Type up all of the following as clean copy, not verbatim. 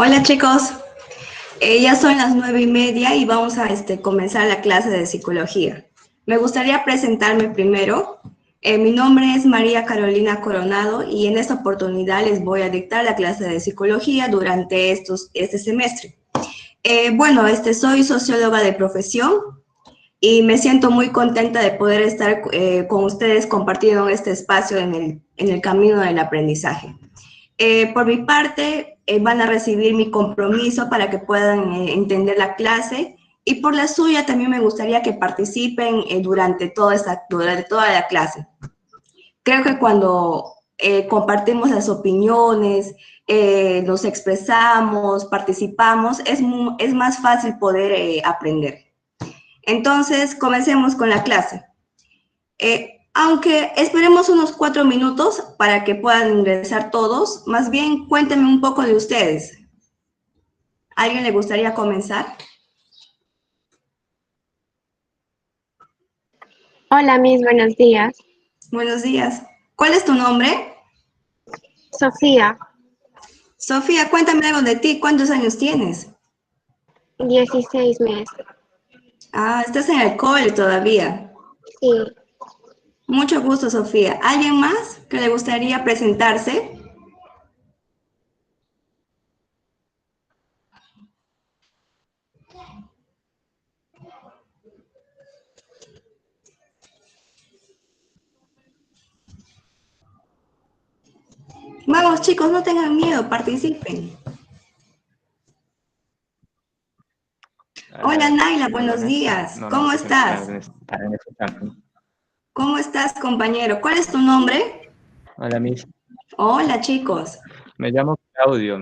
Hola chicos, ya son las 9:30 y vamos a comenzar la clase de psicología. Me gustaría presentarme primero. Mi nombre es María Carolina Coronado y en esta oportunidad les voy a dictar la clase de psicología durante este semestre. Soy socióloga de profesión y me siento muy contenta de poder estar con ustedes compartiendo este espacio en el camino del aprendizaje. Por mi parte, van a recibir mi compromiso para que puedan entender la clase, y por la suya también me gustaría que participen durante toda la clase. Creo que cuando compartimos las opiniones, nos expresamos, participamos, es más fácil poder aprender. Entonces, comencemos con la clase. Aunque esperemos unos 4 minutos para que puedan ingresar todos, más bien cuéntenme un poco de ustedes. ¿A alguien le gustaría comenzar? Hola, Miss, buenos días. Buenos días. ¿Cuál es tu nombre? Sofía, Sofía, cuéntame algo de ti. ¿Cuántos años tienes? 16 meses. Ah, estás en el cole todavía. Sí. Mucho gusto, Sofía. ¿Alguien más que le gustaría presentarse? Vamos, chicos, no tengan miedo, participen. Hola, Naila, buenos días. ¿Cómo estás? ¿Cómo estás, compañero? ¿Cuál es tu nombre? Hola, Miss. Hola, chicos. Me llamo Claudio,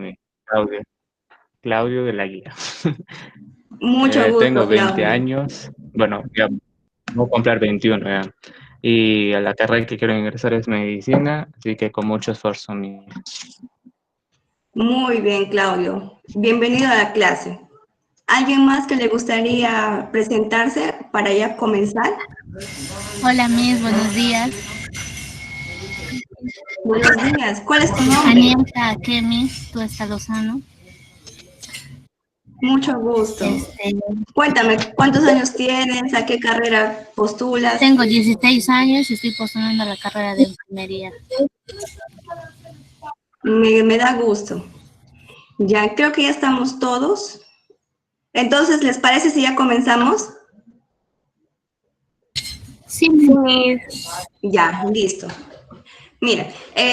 Claudio de la Guía. Mucho gusto, Tengo 20 Claudio. años, bueno, ya voy a cumplir 21 ya. Y a la carrera que quiero ingresar es medicina, así que con mucho esfuerzo mío. Muy bien, Claudio. Bienvenido a la clase. ¿Alguien más que le gustaría presentarse para ya comenzar? Hola, Miss, buenos días. Buenos días. ¿Cuál es tu nombre? Anielka Miss, tú estás Lozano. Mucho gusto. Cuéntame, ¿cuántos años tienes? ¿A qué carrera postulas? Tengo 16 años y estoy postulando a la carrera de enfermería. Me da gusto. Ya, creo que ya estamos todos. Entonces, ¿les parece si ya comenzamos? Sí, Ya, listo. Mira,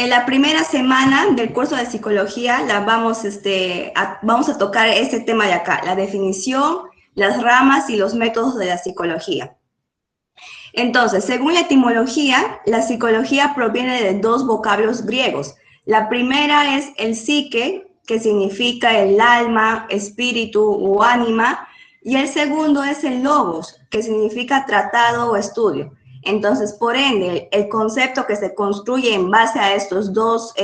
la primera semana del curso de psicología vamos a tocar este tema de acá, la definición, las ramas y los métodos de la psicología. Entonces, según la etimología, la psicología proviene de dos vocablos griegos. La primera es el psique, que significa el alma, espíritu o ánima, y el segundo es el logos, que significa tratado o estudio. Entonces, por ende, el concepto que se construye en base a estas dos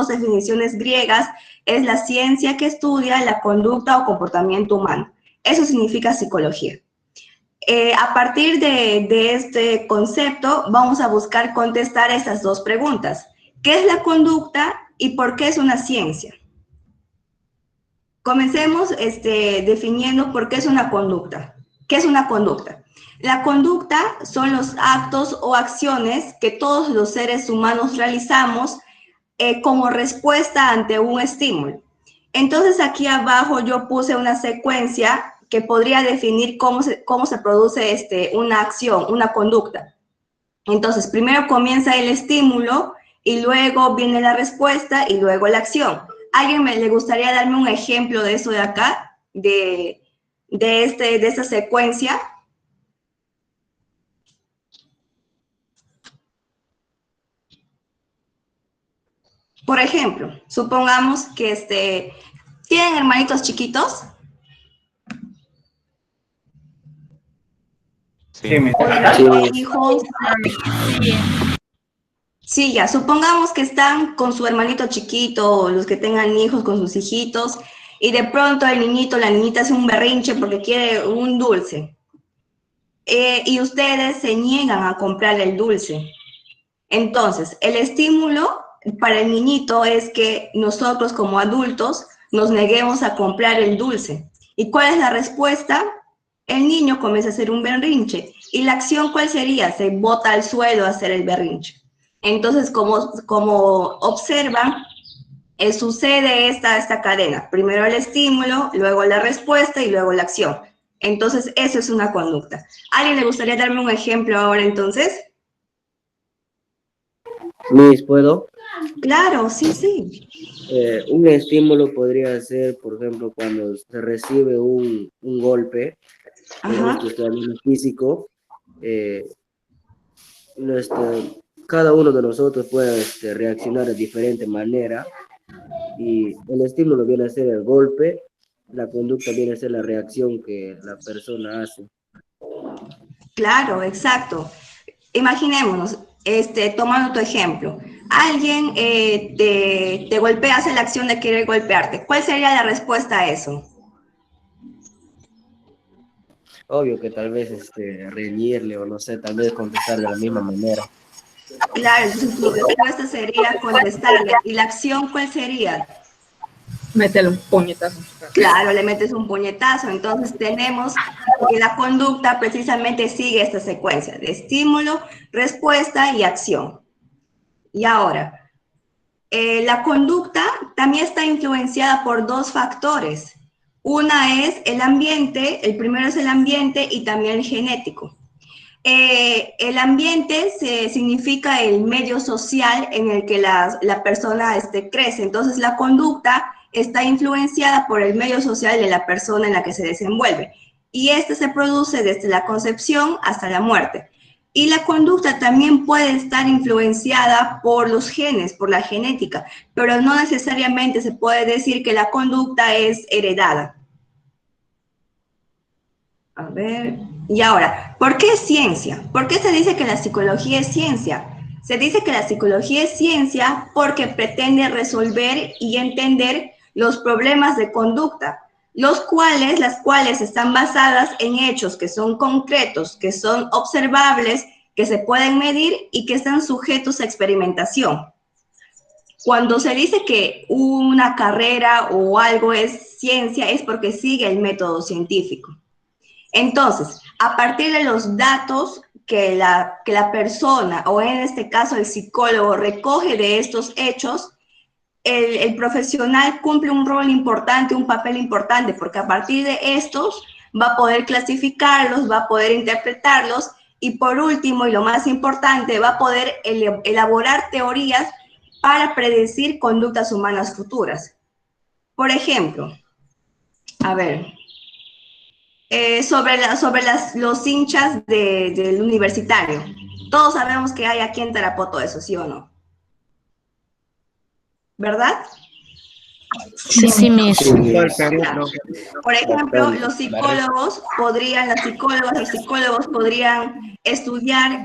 definiciones griegas es la ciencia que estudia la conducta o comportamiento humano. Eso significa psicología. A partir de este concepto, vamos a buscar contestar esas dos preguntas. ¿Qué es la conducta y por qué es una ciencia? Comencemos definiendo por qué es una conducta. ¿Qué es una conducta? La conducta son los actos o acciones que todos los seres humanos realizamos como respuesta ante un estímulo. Entonces, aquí abajo yo puse una secuencia que podría definir cómo se produce una acción, una conducta. Entonces, primero comienza el estímulo y luego viene la respuesta y luego la acción. ¿Alguien le gustaría darme un ejemplo de eso de acá, de esta secuencia? Por ejemplo, supongamos que ¿tienen hermanitos chiquitos? Sí. Hijos. Sí, ya, supongamos que están con su hermanito chiquito, o los que tengan hijos con sus hijitos, y de pronto el niñito, la niñita hace un berrinche porque quiere un dulce. Y ustedes se niegan a comprarle el dulce. Entonces, el estímulo para el niñito es que nosotros como adultos nos neguemos a comprar el dulce. ¿Y cuál es la respuesta? El niño comienza a hacer un berrinche. ¿Y la acción cuál sería? Se bota al suelo a hacer el berrinche. Entonces, como observan, sucede esta cadena. Primero el estímulo, luego la respuesta y luego la acción. Entonces, eso es una conducta. ¿A alguien le gustaría darme un ejemplo ahora entonces? Miss, ¿puedo? Claro, sí, sí. Un estímulo podría ser, por ejemplo, cuando se recibe un golpe, Ajá. esto es físico, cada uno de nosotros puede reaccionar de diferente manera y el estímulo viene a ser el golpe, la conducta viene a ser la reacción que la persona hace. Claro, exacto. Imaginémonos, tomando tu ejemplo, alguien te golpea, hace la acción de querer golpearte. ¿Cuál sería la respuesta a eso? Obvio que tal vez reñirle o no sé, tal vez contestar de la misma manera. Claro, entonces tu respuesta sería contestarle. ¿Y la acción cuál sería? Métele un puñetazo. Claro, le metes un puñetazo. Entonces tenemos que la conducta precisamente sigue esta secuencia de estímulo, respuesta y acción. Y ahora, la conducta también está influenciada por dos factores. Una es el ambiente, el primero es el ambiente y también el genético. El ambiente significa el medio social en el que la persona crece. Entonces, la conducta está influenciada por el medio social de la persona en la que se desenvuelve. Y este se produce desde la concepción hasta la muerte. Y la conducta también puede estar influenciada por los genes, por la genética, pero no necesariamente se puede decir que la conducta es heredada. A ver, y ahora, ¿por qué es ciencia? ¿Por qué se dice que la psicología es ciencia? Se dice que la psicología es ciencia porque pretende resolver y entender los problemas de conducta, las cuales están basadas en hechos que son concretos, que son observables, que se pueden medir y que están sujetos a experimentación. Cuando se dice que una carrera o algo es ciencia es porque sigue el método científico. Entonces, a partir de los datos que la persona, o en este caso el psicólogo, recoge de estos hechos, el profesional cumple un rol importante, un papel importante, porque a partir de estos va a poder clasificarlos, va a poder interpretarlos y por último, y lo más importante, va a poder elaborar teorías para predecir conductas humanas futuras. Por ejemplo, a ver, los hinchas del universitario. Todos sabemos que hay aquí en Tarapoto eso, ¿sí o no? ¿Verdad? Sí, sí, Miss. Claro. Por ejemplo, las psicólogas, los psicólogos podrían estudiar,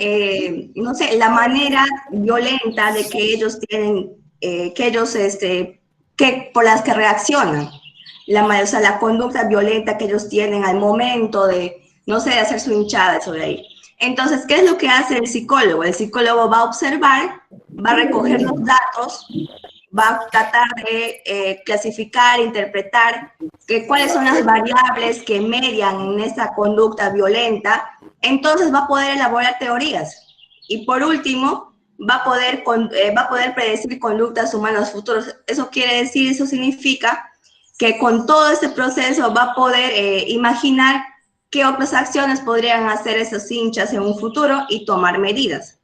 no sé, la manera violenta de que ellos tienen, por las que reaccionan. O sea, la conducta violenta que ellos tienen al momento de, no sé, de hacer su hinchada, eso de ahí. Entonces, ¿qué es lo que hace el psicólogo? El psicólogo va a observar, va a recoger los datos, va a tratar de clasificar, interpretar cuáles son las variables que median en esa conducta violenta. Entonces, va a poder elaborar teorías. Y por último, va a poder predecir conductas humanas futuras. Eso quiere decir, eso significa que con todo este proceso va a poder imaginar qué otras acciones podrían hacer esos hinchas en un futuro y tomar medidas.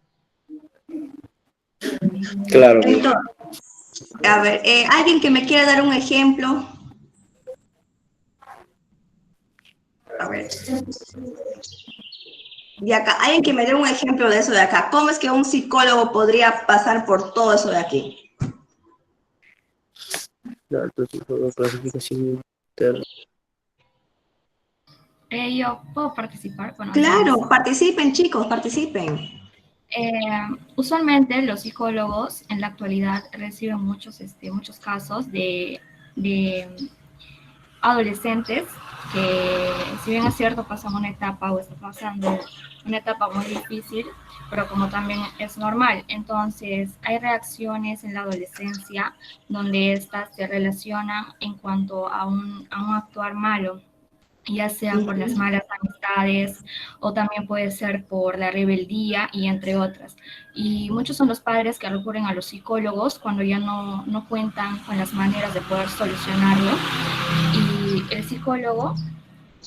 Claro. Entonces, a ver, ¿alguien que me quiera dar un ejemplo? A ver. De acá, alguien que me dé un ejemplo de eso de acá. ¿Cómo es que un psicólogo podría pasar por todo eso de aquí? Clasificación interna. Yo puedo participar. Bueno, claro, participen chicos, participen. Usualmente los psicólogos en la actualidad reciben muchos casos de adolescentes que si bien es cierto pasan una etapa o está pasando una etapa muy difícil, pero como también es normal. Entonces hay reacciones en la adolescencia donde estas se relacionan en cuanto a un actuar malo, ya sea por las malas amistades o también puede ser por la rebeldía y entre otras. Y muchos son los padres que recurren a los psicólogos cuando ya no cuentan con las maneras de poder solucionarlo. Y el psicólogo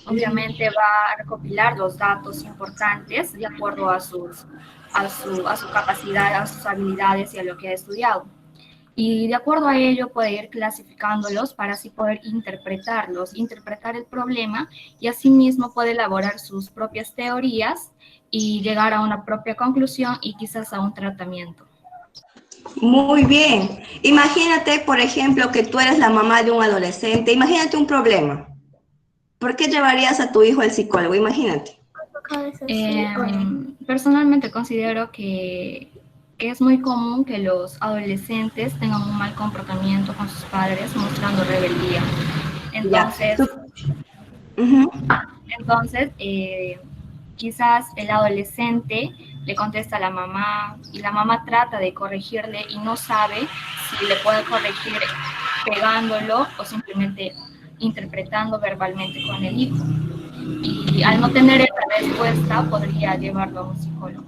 obviamente va a recopilar los datos importantes de acuerdo a su capacidad, a sus habilidades y a lo que ha estudiado. Y de acuerdo a ello puede ir clasificándolos para así poder interpretarlos, interpretar el problema y asimismo puede elaborar sus propias teorías y llegar a una propia conclusión y quizás a un tratamiento. Muy bien. Imagínate, por ejemplo, que tú eres la mamá de un adolescente. Imagínate un problema. ¿Por qué llevarías a tu hijo al psicólogo? Imagínate. Personalmente considero que es muy común que los adolescentes tengan un mal comportamiento con sus padres, mostrando rebeldía. Entonces, quizás el adolescente le contesta a la mamá y la mamá trata de corregirle y no sabe si le puede corregir pegándolo o simplemente interpretando verbalmente con el hijo. Y al no tener esa respuesta, podría llevarlo a un psicólogo.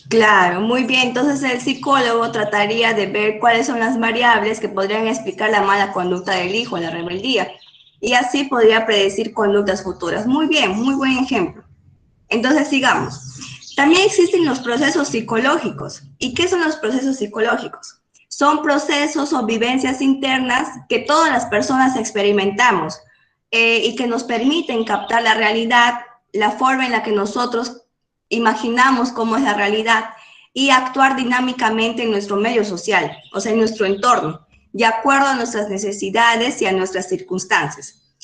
Claro, muy bien. Entonces el psicólogo trataría de ver cuáles son las variables que podrían explicar la mala conducta del hijo, la rebeldía, y así podría predecir conductas futuras. Muy bien, muy buen ejemplo. Entonces sigamos. También existen los procesos psicológicos. ¿Y qué son los procesos psicológicos? Son procesos o vivencias internas que todas las personas experimentamos y que nos permiten captar la realidad, la forma en la que nosotros imaginamos cómo es la realidad y actuar dinámicamente en nuestro medio social, o sea, en nuestro entorno, de acuerdo a nuestras necesidades y a nuestras circunstancias.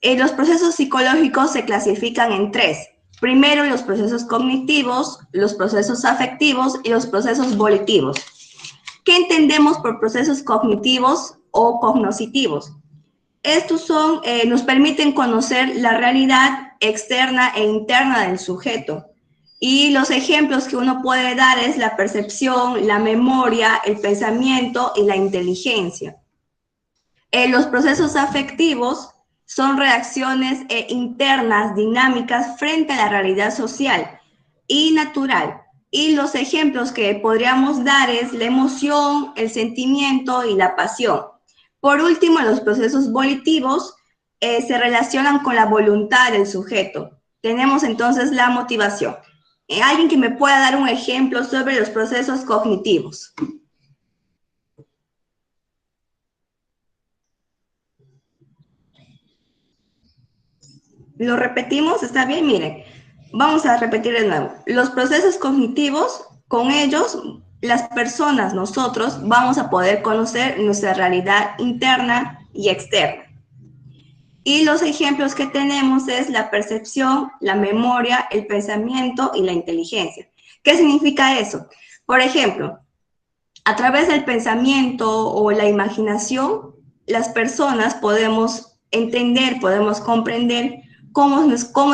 Los procesos psicológicos se clasifican en tres. Primero, los procesos cognitivos, los procesos afectivos y los procesos volitivos. ¿Qué entendemos por procesos cognitivos o cognoscitivos? Estos nos permiten conocer la realidad externa e interna del sujeto. Y los ejemplos que uno puede dar es la percepción, la memoria, el pensamiento y la inteligencia. Los procesos afectivos son reacciones internas, dinámicas frente a la realidad social y natural. Y los ejemplos que podríamos dar es la emoción, el sentimiento y la pasión. Por último, los procesos volitivos se relacionan con la voluntad del sujeto. Tenemos entonces la motivación. ¿Alguien que me pueda dar un ejemplo sobre los procesos cognitivos? ¿Lo repetimos? ¿Está bien? Miren, vamos a repetir de nuevo. Los procesos cognitivos, con ellos, las personas, nosotros, vamos a poder conocer nuestra realidad interna y externa. Y los ejemplos que tenemos es la percepción, la memoria, el pensamiento y la inteligencia. ¿Qué significa eso? Por ejemplo, a través del pensamiento o la imaginación, las personas podemos entender, podemos comprender cómo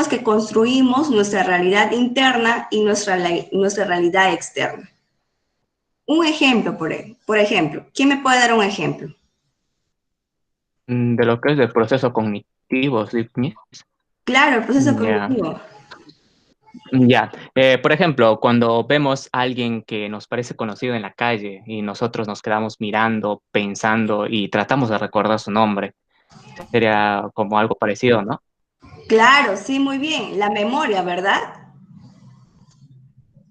es que construimos nuestra realidad interna y nuestra realidad externa. Un ejemplo, por ejemplo, ¿quién me puede dar un ejemplo? De lo que es el proceso cognitivo, ¿sí? Claro, el proceso cognitivo. Ya, por ejemplo, cuando vemos a alguien que nos parece conocido en la calle y nosotros nos quedamos mirando, pensando y tratamos de recordar su nombre, sería como algo parecido, ¿no? Claro, sí, muy bien. La memoria, ¿verdad?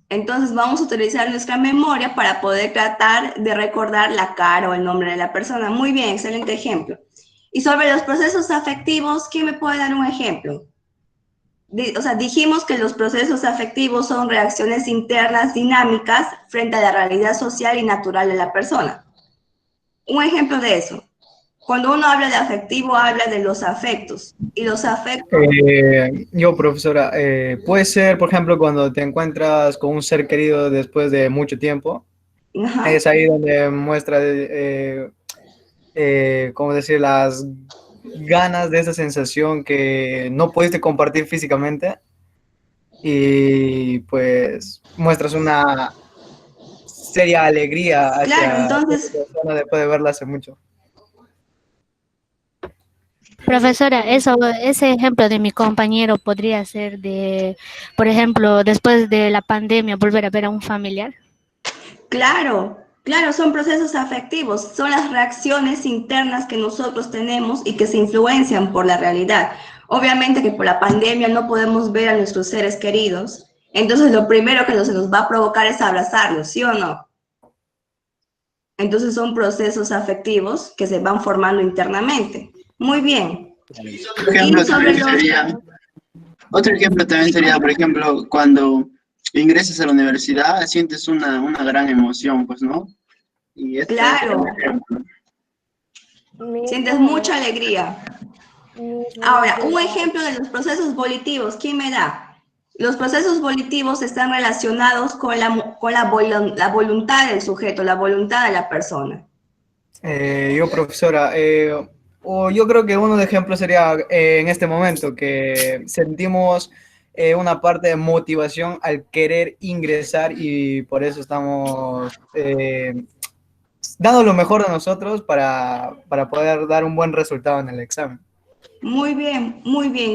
Entonces vamos a utilizar nuestra memoria para poder tratar de recordar la cara o el nombre de la persona. Muy bien, excelente ejemplo. Y sobre los procesos afectivos, ¿quién me puede dar un ejemplo? O sea, dijimos que los procesos afectivos son reacciones internas dinámicas frente a la realidad social y natural de la persona. Un ejemplo de eso. Cuando uno habla de afectivo, habla de los afectos. Y los afectos... Profesora, puede ser, por ejemplo, cuando te encuentras con un ser querido después de mucho tiempo. Ajá. Es ahí donde muestra, ¿cómo decir? ganas de esa sensación que no pudiste compartir físicamente y pues muestras una seria alegría Claro, hacia entonces, esa persona después de verla hace mucho. Profesora, ese ejemplo de mi compañero podría ser de, por ejemplo, después de la pandemia, volver a ver a un familiar. claro, claro, son procesos afectivos, son las reacciones internas que nosotros tenemos y que se influencian por la realidad. Obviamente que por la pandemia no podemos ver a nuestros seres queridos, entonces lo primero que se nos va a provocar es abrazarlos, ¿sí o no? Entonces son procesos afectivos que se van formando internamente. Muy bien. Otro Y ejemplo sobre también los... sería, otro ejemplo también sería, por ejemplo, cuando ingresas a la universidad, sientes una gran emoción, pues, ¿no? Y este también sería un Claro, ejemplo. sientes mucha alegría. Ahora, un ejemplo de los procesos volitivos, ¿quién me da? Los procesos volitivos están relacionados con la voluntad del sujeto, la voluntad de la persona. Yo, profesora, o yo creo que uno de ejemplos sería en este momento que sentimos una parte de motivación al querer ingresar y por eso estamos dando lo mejor de nosotros para poder dar un buen resultado en el examen. Muy bien,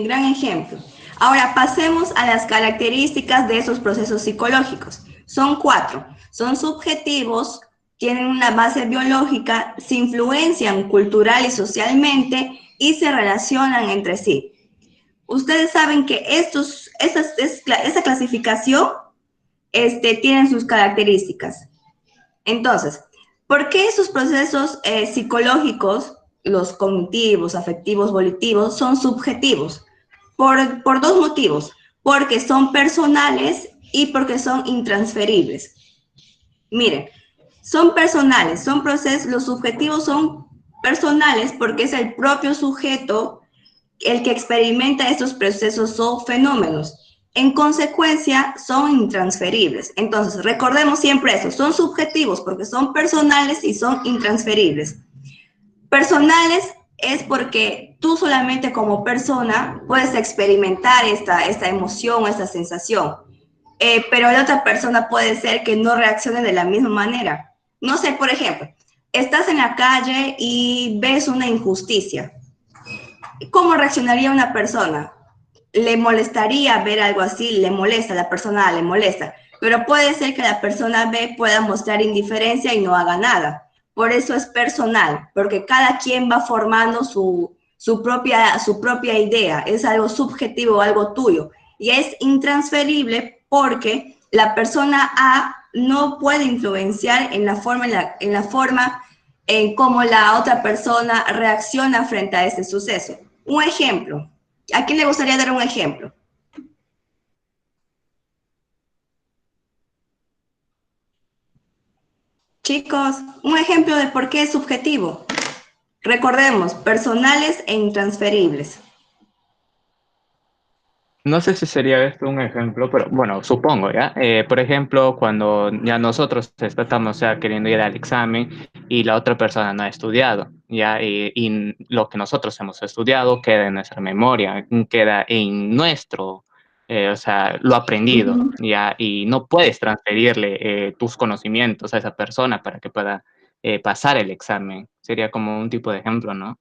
gran ejemplo. Ahora pasemos a las características de esos procesos psicológicos. Son 4. Son subjetivos, tienen una base biológica, se influencian cultural y socialmente y se relacionan entre sí. Ustedes saben que esa clasificación tienen sus características. Entonces, ¿por qué esos procesos psicológicos, los cognitivos, afectivos, volitivos, son subjetivos? Por dos motivos, porque son personales y porque son intransferibles. Miren, son personales, son procesos, los subjetivos son personales porque es el propio sujeto el que experimenta estos procesos o fenómenos. En consecuencia, son intransferibles. Entonces, recordemos siempre eso, son subjetivos porque son personales y son intransferibles. Personales es porque tú solamente como persona puedes experimentar esta emoción, esta sensación, pero la otra persona puede ser que no reaccione de la misma manera. No sé, por ejemplo, estás en la calle y ves una injusticia. ¿Cómo reaccionaría una persona? Le molestaría ver algo así, le molesta, la persona le molesta, pero puede ser que la persona B pueda mostrar indiferencia y no haga nada. Por eso es personal, porque cada quien va formando su propia idea, es algo subjetivo, algo tuyo, y es intransferible porque la persona A no puede influenciar en la forma en cómo la otra persona reacciona frente a este suceso. Un ejemplo. ¿A quién le gustaría dar un ejemplo? Chicos, un ejemplo de por qué es subjetivo. Recordemos, personales e intransferibles. No sé si sería esto un ejemplo, pero bueno, supongo, ¿ya? Por ejemplo, cuando ya nosotros estamos ya queriendo ir al examen y la otra persona no ha estudiado, ¿ya? Y lo que nosotros hemos estudiado queda en nuestra memoria, queda en nuestro, o sea, lo aprendido, ¿ya? Y no puedes transferirle tus conocimientos a esa persona para que pueda pasar el examen. Sería como un tipo de ejemplo, ¿no?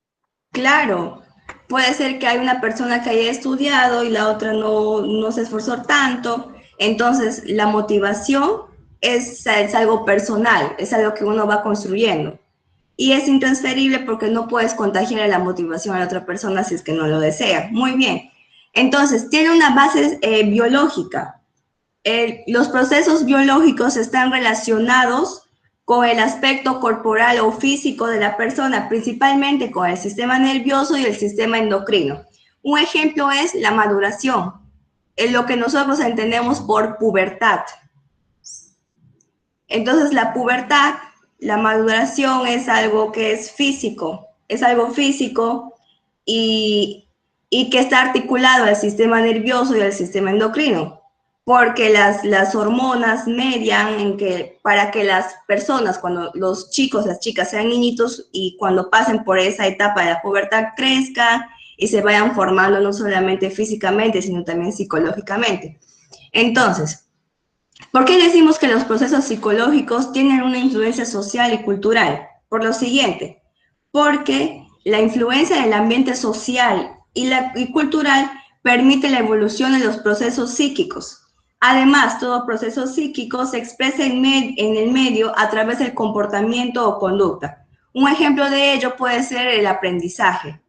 Claro, puede ser que hay una persona que haya estudiado y la otra no se esforzó tanto. Entonces, la motivación es algo personal, es algo que uno va construyendo. Y es intransferible porque no puedes contagiar la motivación a la otra persona si es que no lo desea. Muy bien. Entonces, tiene una base biológica. Los procesos biológicos están relacionados con el aspecto corporal o físico de la persona, principalmente con el sistema nervioso y el sistema endocrino. Un ejemplo es la maduración, en lo que nosotros entendemos por pubertad. Entonces, la pubertad, la maduración es algo que es físico, y que está articulado al sistema nervioso y al sistema endocrino. porque las hormonas median para que las personas, cuando los chicos, las chicas sean niñitos y cuando pasen por esa etapa de la pubertad crezcan y se vayan formando no solamente físicamente, sino también psicológicamente. Entonces, ¿por qué decimos que los procesos psicológicos tienen una influencia social y cultural? Por lo siguiente, porque la influencia del ambiente social y cultural permite la evolución de los procesos psíquicos. Además, todo proceso psíquico se expresa en el medio a través del comportamiento o conducta. Un ejemplo de ello puede ser el aprendizaje.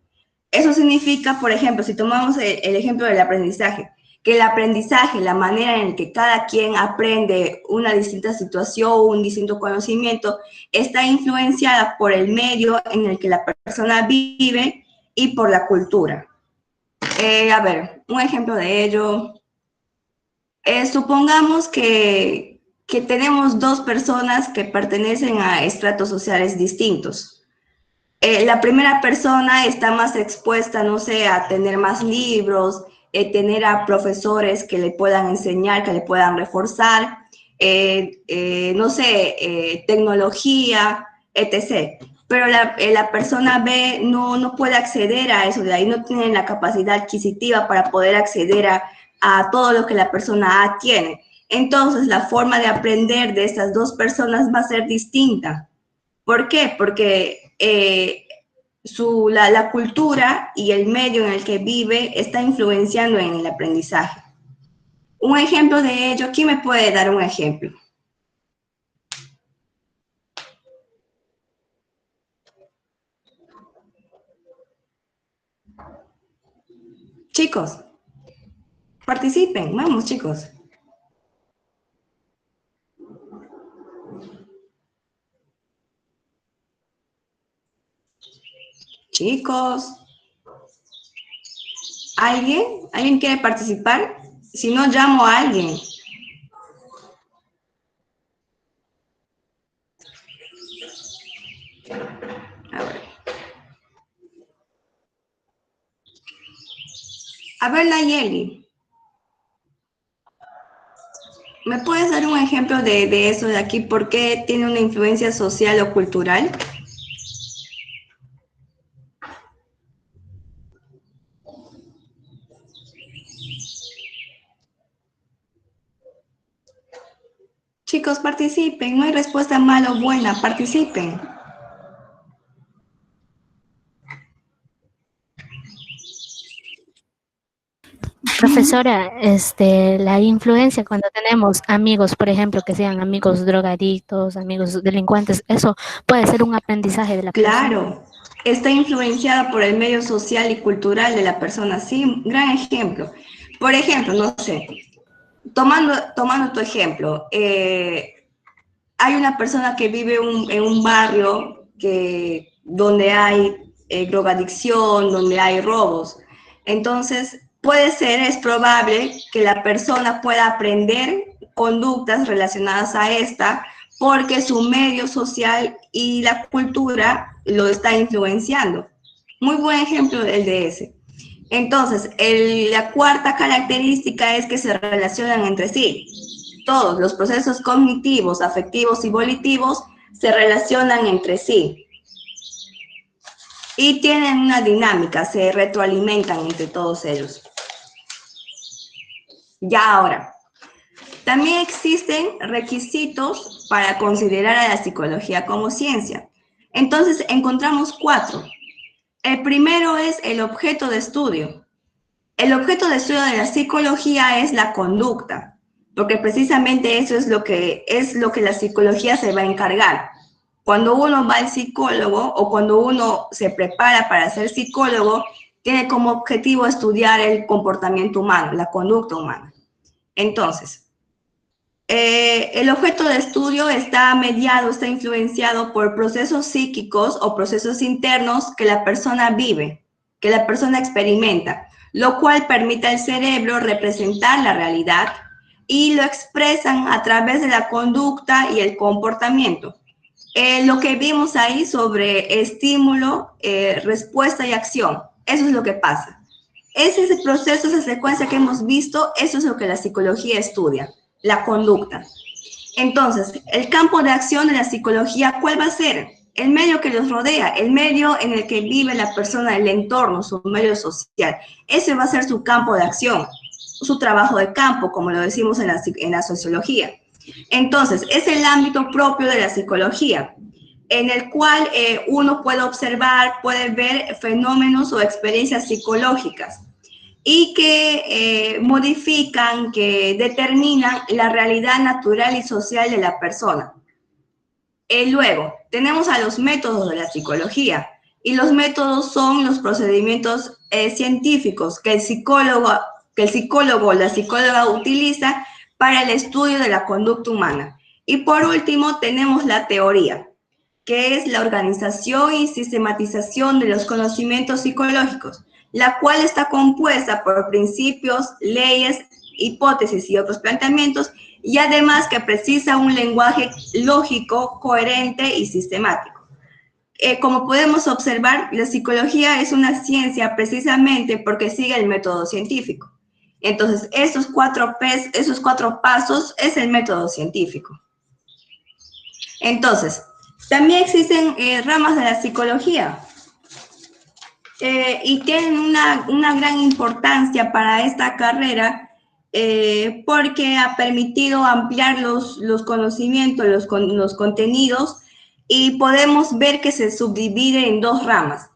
Eso significa, por ejemplo, si tomamos el ejemplo del aprendizaje, que el aprendizaje, la manera en que cada quien aprende una distinta situación, un distinto conocimiento, está influenciada por el medio en el que la persona vive y por la cultura. A ver, un ejemplo de ello. Supongamos que tenemos dos personas que pertenecen a estratos sociales distintos. La primera persona está más expuesta, no sé, a tener más libros, tener a profesores que le puedan enseñar, que le puedan reforzar, no sé, tecnología, etc. Pero la persona B no puede acceder a eso, de ahí no tiene la capacidad adquisitiva para poder acceder a todo lo que la persona A tiene. Entonces, la forma de aprender de estas dos personas va a ser distinta. ¿Por qué? Porque la cultura y el medio en el que vive está influenciando en el aprendizaje. Un ejemplo de ello, ¿quién me puede dar un ejemplo? Chicos, participen, vamos chicos. Chicos, ¿alguien? ¿Alguien quiere participar? Si no, llamo a alguien. A ver, Nayeli, ¿me puedes dar un ejemplo de eso de aquí? ¿Por qué tiene una influencia social o cultural? Chicos, participen, no hay respuesta mala o buena, participen. Profesora, la influencia cuando tenemos amigos, por ejemplo, que sean amigos drogadictos, amigos delincuentes, eso puede ser un aprendizaje de la persona. Claro, está influenciada por el medio social y cultural de la persona, sí, un gran ejemplo. Por ejemplo, no sé, tomando tu ejemplo, hay una persona que vive en un barrio donde hay drogadicción, donde hay robos. Entonces, es probable que la persona pueda aprender conductas relacionadas a esta porque su medio social y la cultura lo está influenciando. Muy buen ejemplo el de ese. Entonces, la cuarta característica es que se relacionan entre sí. Todos los procesos cognitivos, afectivos y volitivos se relacionan entre sí y tienen una dinámica, se retroalimentan entre todos ellos. Ya ahora, también existen requisitos para considerar a la psicología como ciencia. Entonces, encontramos 4. El primero es el objeto de estudio. El objeto de estudio de la psicología es la conducta, porque precisamente eso es lo que la psicología se va a encargar. Cuando uno va al psicólogo o cuando uno se prepara para ser psicólogo, tiene como objetivo estudiar el comportamiento humano, la conducta humana. Entonces, el objeto de estudio está influenciado por procesos psíquicos o procesos internos que la persona vive, que la persona experimenta, lo cual permite al cerebro representar la realidad y lo expresan a través de la conducta y el comportamiento. Lo que vimos ahí sobre estímulo, respuesta y acción, eso es lo que pasa. Ese proceso, esa secuencia que hemos visto, eso es lo que la psicología estudia, la conducta. Entonces, el campo de acción de la psicología, ¿cuál va a ser? El medio que los rodea, el medio en el que vive la persona, el entorno, su medio social. Ese va a ser su campo de acción, su trabajo de campo, como lo decimos en la sociología. Entonces, es el ámbito propio de la psicología, en el cual uno puede observar, puede ver fenómenos o experiencias psicológicas y que modifican, que determinan la realidad natural y social de la persona. Luego, tenemos a los métodos de la psicología, y los métodos son los procedimientos científicos que el psicólogo o la psicóloga utiliza para el estudio de la conducta humana. Y por último, tenemos la teoría, que es la organización y sistematización de los conocimientos psicológicos, la cual está compuesta por principios, leyes, hipótesis y otros planteamientos, y además que precisa un lenguaje lógico, coherente y sistemático. Como podemos observar, la psicología es una ciencia precisamente porque sigue el método científico. Entonces, esos cuatro pasos es el método científico. Entonces, también existen ramas de la psicología y tienen una gran importancia para esta carrera porque ha permitido ampliar los conocimientos, los contenidos, y podemos ver que se subdivide en dos ramas.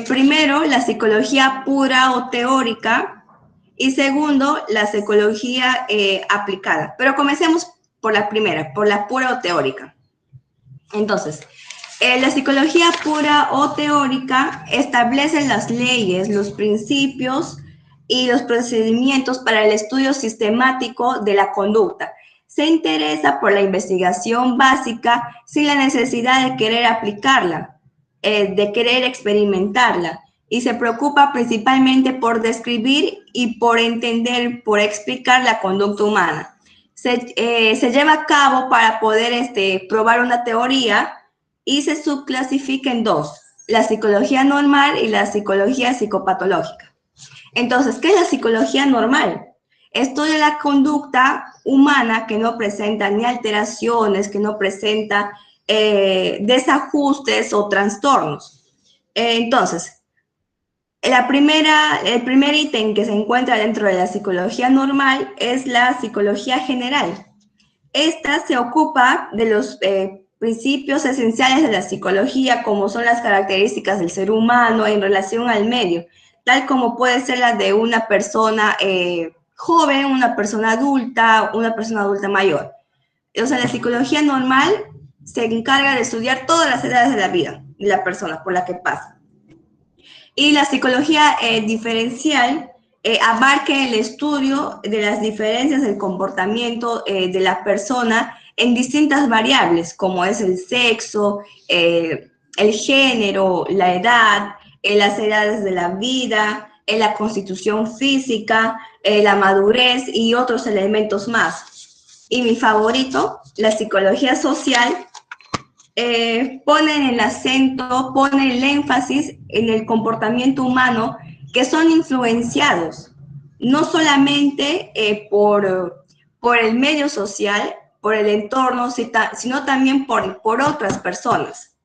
Primero, la psicología pura o teórica, y segundo, la psicología aplicada. Pero comencemos por la primera, por la pura o teórica. Entonces, la psicología pura o teórica establece las leyes, los principios y los procedimientos para el estudio sistemático de la conducta. Se interesa por la investigación básica sin la necesidad de querer aplicarla, de querer experimentarla, y se preocupa principalmente por describir y por entender, por explicar la conducta humana. Se lleva a cabo para poder probar una teoría y se subclasifica en dos, la psicología normal y la psicología psicopatológica. Entonces, ¿qué es la psicología normal? Estudia la conducta humana que no presenta ni alteraciones, que no presenta desajustes o trastornos. Entonces, el primer ítem que se encuentra dentro de la psicología normal es la psicología general. Esta se ocupa de los principios esenciales de la psicología, como son las características del ser humano en relación al medio, tal como puede ser la de una persona joven, una persona adulta mayor. O sea, la psicología normal se encarga de estudiar todas las edades de la vida de la persona por la que pasa. Y la psicología diferencial abarca el estudio de las diferencias del comportamiento de la persona en distintas variables, como es el sexo, el género, la edad, las edades de la vida, la constitución física, la madurez y otros elementos más. Y mi favorito, la psicología social, pone el acento, pone el énfasis en el comportamiento humano que son influenciados, no solamente por el medio social, por el entorno, sino también por otras personas.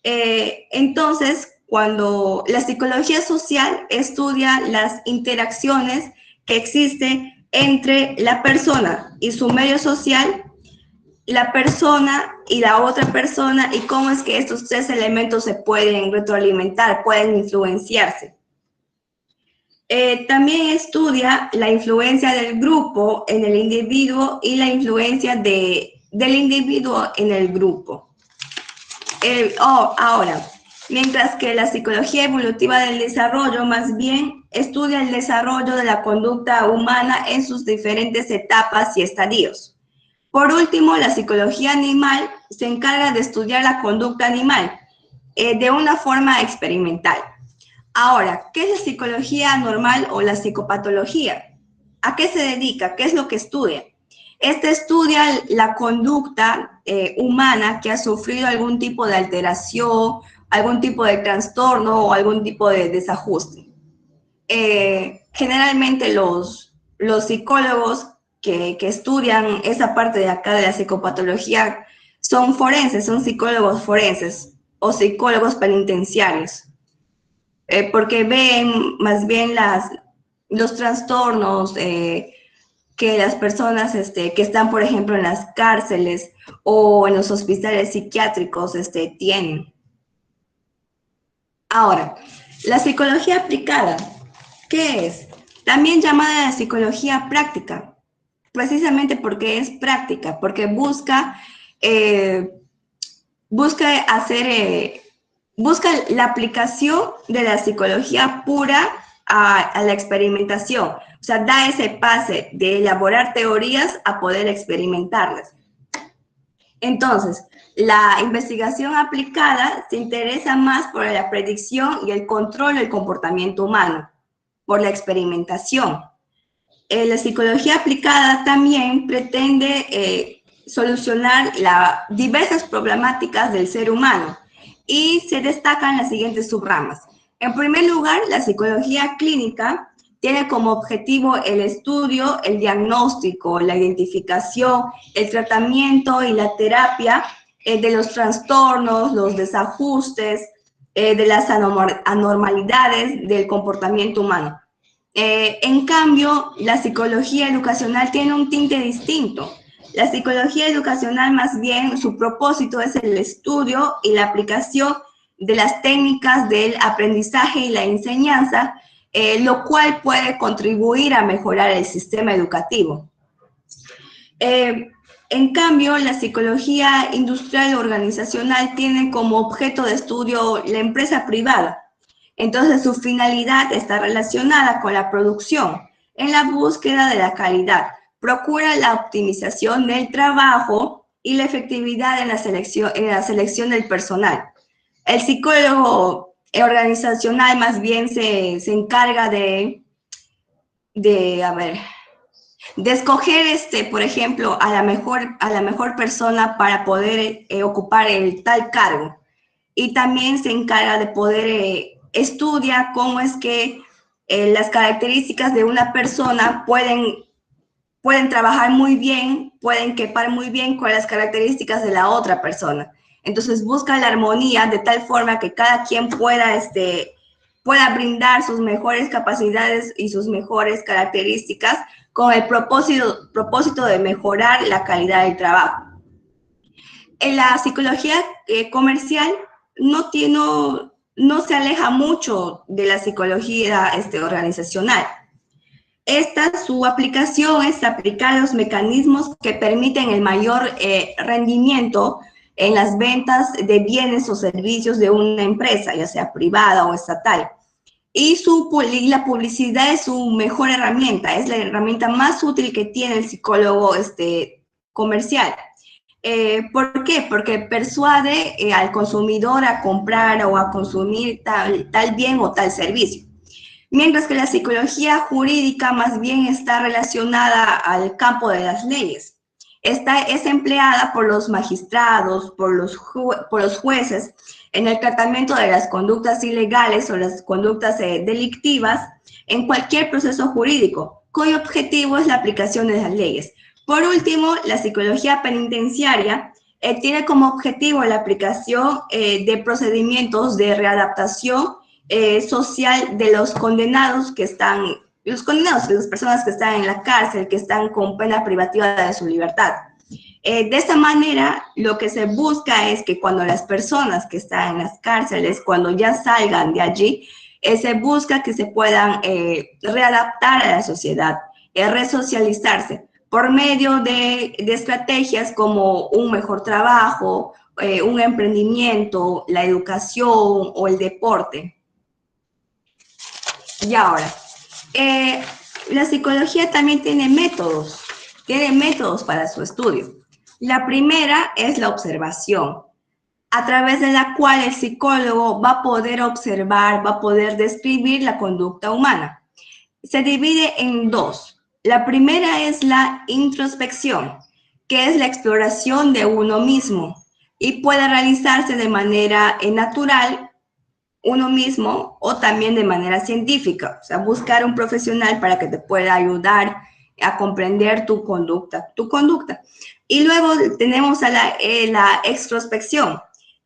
Entonces, cuando la psicología social estudia las interacciones que existen entre la persona y su medio social, la persona y la otra persona, y cómo es que estos tres elementos se pueden retroalimentar, pueden influenciarse. También estudia la influencia del grupo en el individuo y la influencia del individuo en el grupo. Ahora, mientras que la psicología evolutiva del desarrollo más bien estudia el desarrollo de la conducta humana en sus diferentes etapas y estadios. Por último, la psicología animal se encarga de estudiar la conducta animal de una forma experimental. Ahora, ¿qué es la psicología normal o la psicopatología? ¿A qué se dedica? ¿Qué es lo que estudia? Estudia la conducta humana que ha sufrido algún tipo de alteración, algún tipo de trastorno o algún tipo de desajuste. generalmente los psicólogos que estudian esa parte de acá de la psicopatología son forenses, son psicólogos forenses o psicólogos penitenciarios, porque ven más bien los trastornos que las personas que están, por ejemplo, en las cárceles o en los hospitales psiquiátricos tienen. Ahora, la psicología aplicada, ¿qué es? También llamada la psicología práctica, precisamente porque es práctica, porque busca la aplicación de la psicología pura a la experimentación. O sea, da ese pase de elaborar teorías a poder experimentarlas. Entonces, la investigación aplicada se interesa más por la predicción y el control del comportamiento humano, por la experimentación. La psicología aplicada también pretende solucionar diversas problemáticas del ser humano y se destacan las siguientes subramas. En primer lugar, la psicología clínica tiene como objetivo el estudio, el diagnóstico, la identificación, el tratamiento y la terapia de los trastornos, los desajustes, de las anormalidades del comportamiento humano. En cambio, la psicología educacional tiene un tinte distinto. La psicología educacional, más bien, su propósito es el estudio y la aplicación de las técnicas del aprendizaje y la enseñanza, lo cual puede contribuir a mejorar el sistema educativo. En cambio, la psicología industrial organizacional tiene como objeto de estudio la empresa privada. Entonces, su finalidad está relacionada con la producción, en la búsqueda de la calidad. Procura la optimización del trabajo y la efectividad en la selección del personal. El psicólogo organizacional más bien se encarga de escoger, por ejemplo, a la mejor persona para poder ocupar el tal cargo. Y también se encarga de poder estudiar cómo es que las características de una persona pueden trabajar muy bien, pueden quepar muy bien con las características de la otra persona. Entonces busca la armonía de tal forma que cada quien pueda brindar sus mejores capacidades y sus mejores características con el propósito de mejorar la calidad del trabajo. En la psicología comercial no se aleja mucho de la psicología organizacional. Su aplicación es aplicar los mecanismos que permiten el mayor rendimiento en las ventas de bienes o servicios de una empresa, ya sea privada o estatal. Y la publicidad es su mejor herramienta, es la herramienta más útil que tiene el psicólogo comercial. ¿Por qué? Porque persuade al consumidor a comprar o a consumir tal bien o tal servicio. Mientras que la psicología jurídica más bien está relacionada al campo de las leyes. Es empleada por los magistrados, por los jueces, en el tratamiento de las conductas ilegales o las conductas delictivas en cualquier proceso jurídico, cuyo objetivo es la aplicación de las leyes. Por último, la psicología penitenciaria tiene como objetivo la aplicación de procedimientos de readaptación social de los condenados de las personas que están en la cárcel, que están con pena privativa de su libertad. De esta manera, lo que se busca es que cuando las personas que están en las cárceles, cuando ya salgan de allí, se busca que se puedan readaptar a la sociedad, resocializarse por medio de estrategias como un mejor trabajo, un emprendimiento, la educación o el deporte. Y ahora, la psicología también tiene métodos para su estudio. La primera es la observación, a través de la cual el psicólogo va a poder observar, va a poder describir la conducta humana. Se divide en dos. La primera es la introspección, que es la exploración de uno mismo y puede realizarse de manera natural uno mismo o también de manera científica, o sea, buscar un profesional para que te pueda ayudar a comprender tu conducta. Y luego tenemos a la extrospección,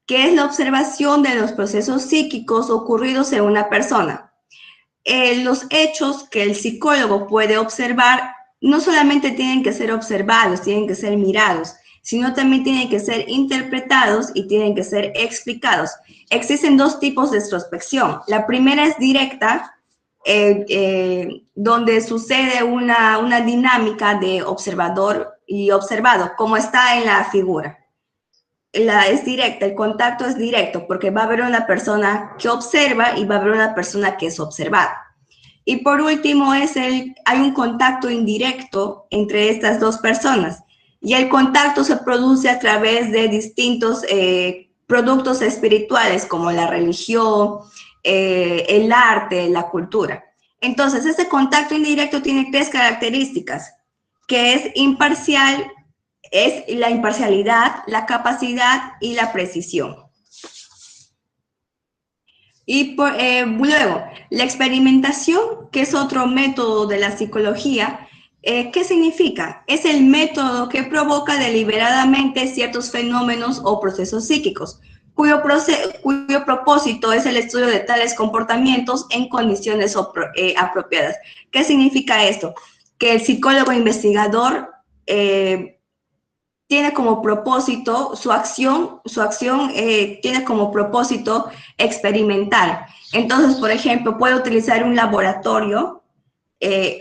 que es la observación de los procesos psíquicos ocurridos en una persona. Los hechos que el psicólogo puede observar no solamente tienen que ser observados, tienen que ser mirados, sino también tienen que ser interpretados y tienen que ser explicados. Existen dos tipos de extrospección. La primera es directa, donde sucede una dinámica de observador y observado, como está en la figura. Es directa, el contacto es directo, porque va a haber una persona que observa y va a haber una persona que es observada. Y por último, hay un contacto indirecto entre estas dos personas. Y el contacto se produce a través de distintos productos espirituales, como la religión, el arte, la cultura. Entonces, este contacto indirecto tiene 3 características, que es imparcial, es la imparcialidad, la capacidad y la precisión. Y luego, la experimentación, que es otro método de la psicología. ¿Qué significa? Es el método que provoca deliberadamente ciertos fenómenos o procesos psíquicos, cuyo propósito es el estudio de tales comportamientos en condiciones apropiadas. ¿Qué significa esto? Que el psicólogo investigador tiene como propósito, su acción tiene como propósito experimentar. Entonces, por ejemplo, puede utilizar un laboratorio,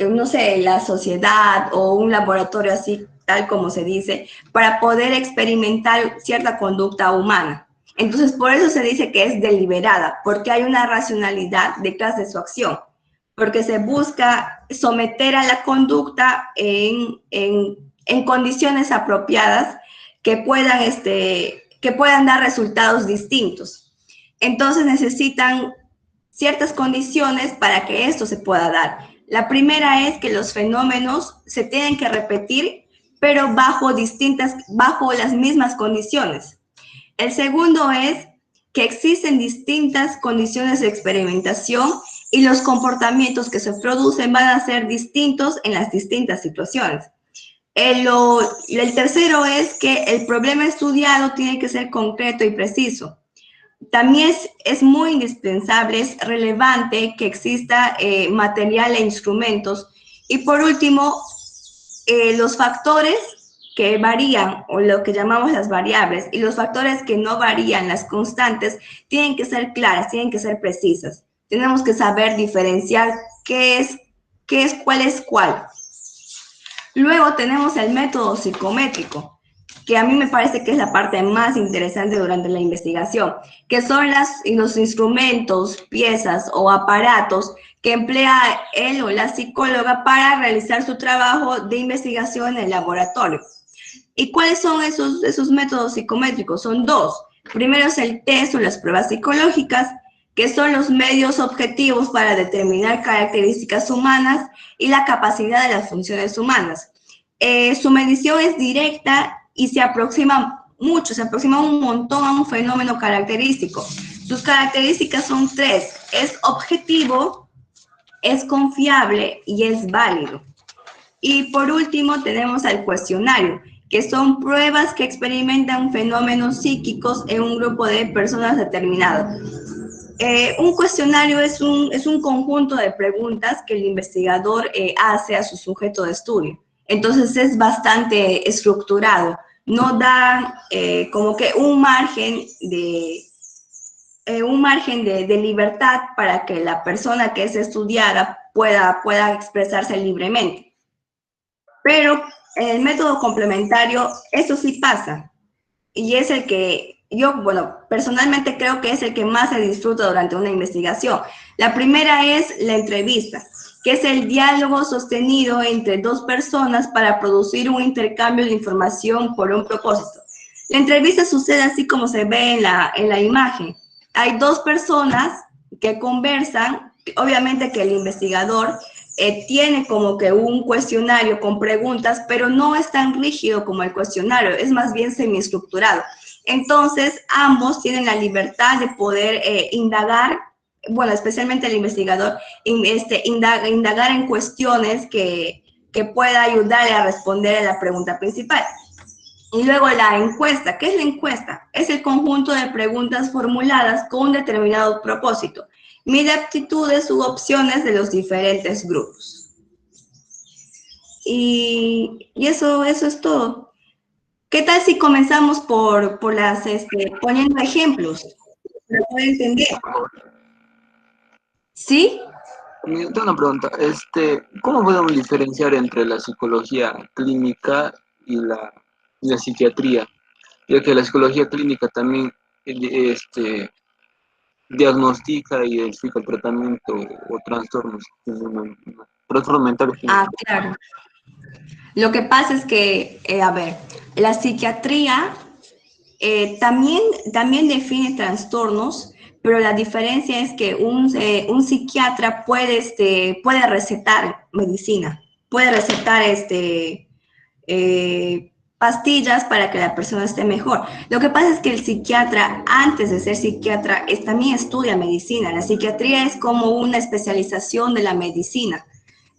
no sé, la sociedad o un laboratorio así, tal como se dice, para poder experimentar cierta conducta humana. Entonces, por eso se dice que es deliberada, porque hay una racionalidad detrás de su acción, porque se busca someter a la conducta en condiciones apropiadas que puedan dar resultados distintos. Entonces, necesitan ciertas condiciones para que esto se pueda dar. La primera es que los fenómenos se tienen que repetir, pero bajo las mismas condiciones. El segundo es que existen distintas condiciones de experimentación y los comportamientos que se producen van a ser distintos en las distintas situaciones. El tercero es que el problema estudiado tiene que ser concreto y preciso. También es muy indispensable, es relevante que exista material e instrumentos. Y por último, los factores que varían, o lo que llamamos las variables, y los factores que no varían, las constantes, tienen que ser claras, tienen que ser precisas. Tenemos que saber diferenciar cuál es cuál. Luego tenemos el método psicométrico, que a mí me parece que es la parte más interesante durante la investigación, que son los instrumentos, piezas o aparatos que emplea él o la psicóloga para realizar su trabajo de investigación en el laboratorio. ¿Y cuáles son esos métodos psicométricos? Son 2. Primero es el test o las pruebas psicológicas, que son los medios objetivos para determinar características humanas y la capacidad de las funciones humanas. Su medición es directa y se aproxima un montón a un fenómeno característico. Sus características son 3. Es objetivo, es confiable y es válido. Y por último tenemos al cuestionario, que son pruebas que experimentan fenómenos psíquicos en un grupo de personas determinado. Un cuestionario es un conjunto de preguntas que el investigador hace a su sujeto de estudio. Entonces es bastante estructurado, no da como que un margen de libertad para que la persona que es estudiada pueda expresarse libremente. Pero en el método complementario eso sí pasa, y es el que yo, personalmente creo que es el que más se disfruta durante una investigación. La primera es la entrevista, que es el diálogo sostenido entre 2 personas para producir un intercambio de información por un propósito. La entrevista sucede así como se ve en la imagen. Hay 2 personas que conversan, obviamente que el investigador tiene como que un cuestionario con preguntas, pero no es tan rígido como el cuestionario, es más bien semiestructurado. Entonces, ambos tienen la libertad de poder indagar, bueno, especialmente el investigador, indagar en cuestiones que pueda ayudarle a responder a la pregunta principal. Y luego la encuesta. ¿Qué es la encuesta? Es el conjunto de preguntas formuladas con un determinado propósito. Mide aptitudes u opciones de los diferentes grupos. Y eso es todo. ¿Qué tal si comenzamos por las, poniendo ejemplos para poder entender? ¿Sí? Tengo una pregunta. ¿Cómo podemos diferenciar entre la psicología clínica y la psiquiatría? Ya que la psicología clínica también diagnostica y identifica el tratamiento o trastornos mentales. Ah, claro. Lo que pasa es que, a ver, la psiquiatría también define trastornos, pero la diferencia es que un psiquiatra puede recetar medicina, puede recetar pastillas para que la persona esté mejor. Lo que pasa es que el psiquiatra, antes de ser psiquiatra, también estudia medicina. La psiquiatría es como una especialización de la medicina.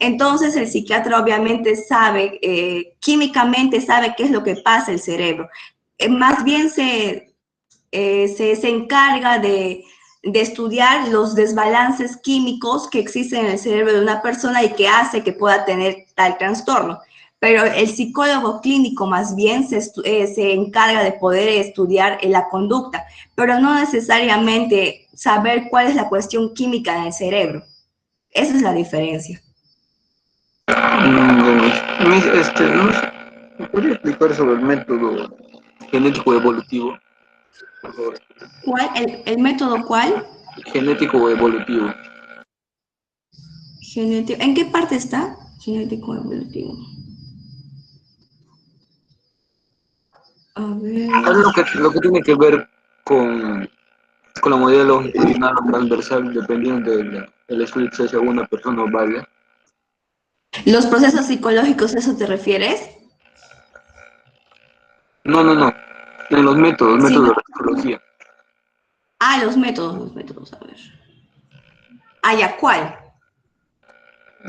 Entonces, el psiquiatra obviamente sabe, químicamente sabe qué es lo que pasa en el cerebro. Más bien se encarga de estudiar los desbalances químicos que existen en el cerebro de una persona y que hace que pueda tener tal trastorno. Pero el psicólogo clínico más bien se encarga de poder estudiar la conducta, pero no necesariamente saber cuál es la cuestión química en el cerebro. Esa es la diferencia. ¿Me podría explicar sobre el método genético evolutivo? Por favor. ¿Cuál? ¿El método cuál? Genético evolutivo. Genético. ¿En qué parte está? Genético evolutivo. A ver. Es lo que tiene que ver con la modalidad longitudinal o transversal, dependiendo del estudio que se hace a una persona o varias. ¿Los procesos psicológicos, eso te refieres? No. En los métodos Sí, de la psicología. Ah, los métodos, a ver. Ah, ya, ¿cuál?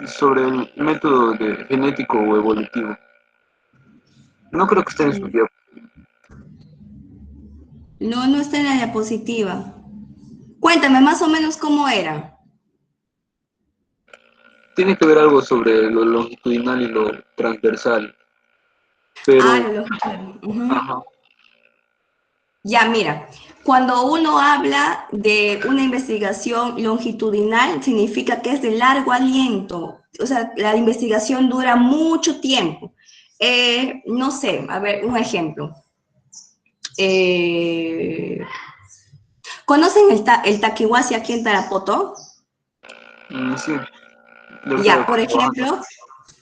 Sobre el método genético o evolutivo. No creo que esté en su diapositiva. No está en la diapositiva. Cuéntame más o menos cómo era. Tiene que ver algo sobre lo longitudinal y lo transversal. Pero, Lo longitudinal. ajá. Ya, mira, cuando uno habla de una investigación longitudinal, significa que es de largo aliento. O sea, la investigación dura mucho tiempo. No sé, a ver, un ejemplo. ¿Conocen el Takiwasi aquí en Tarapoto? Sí. Ya, por ejemplo,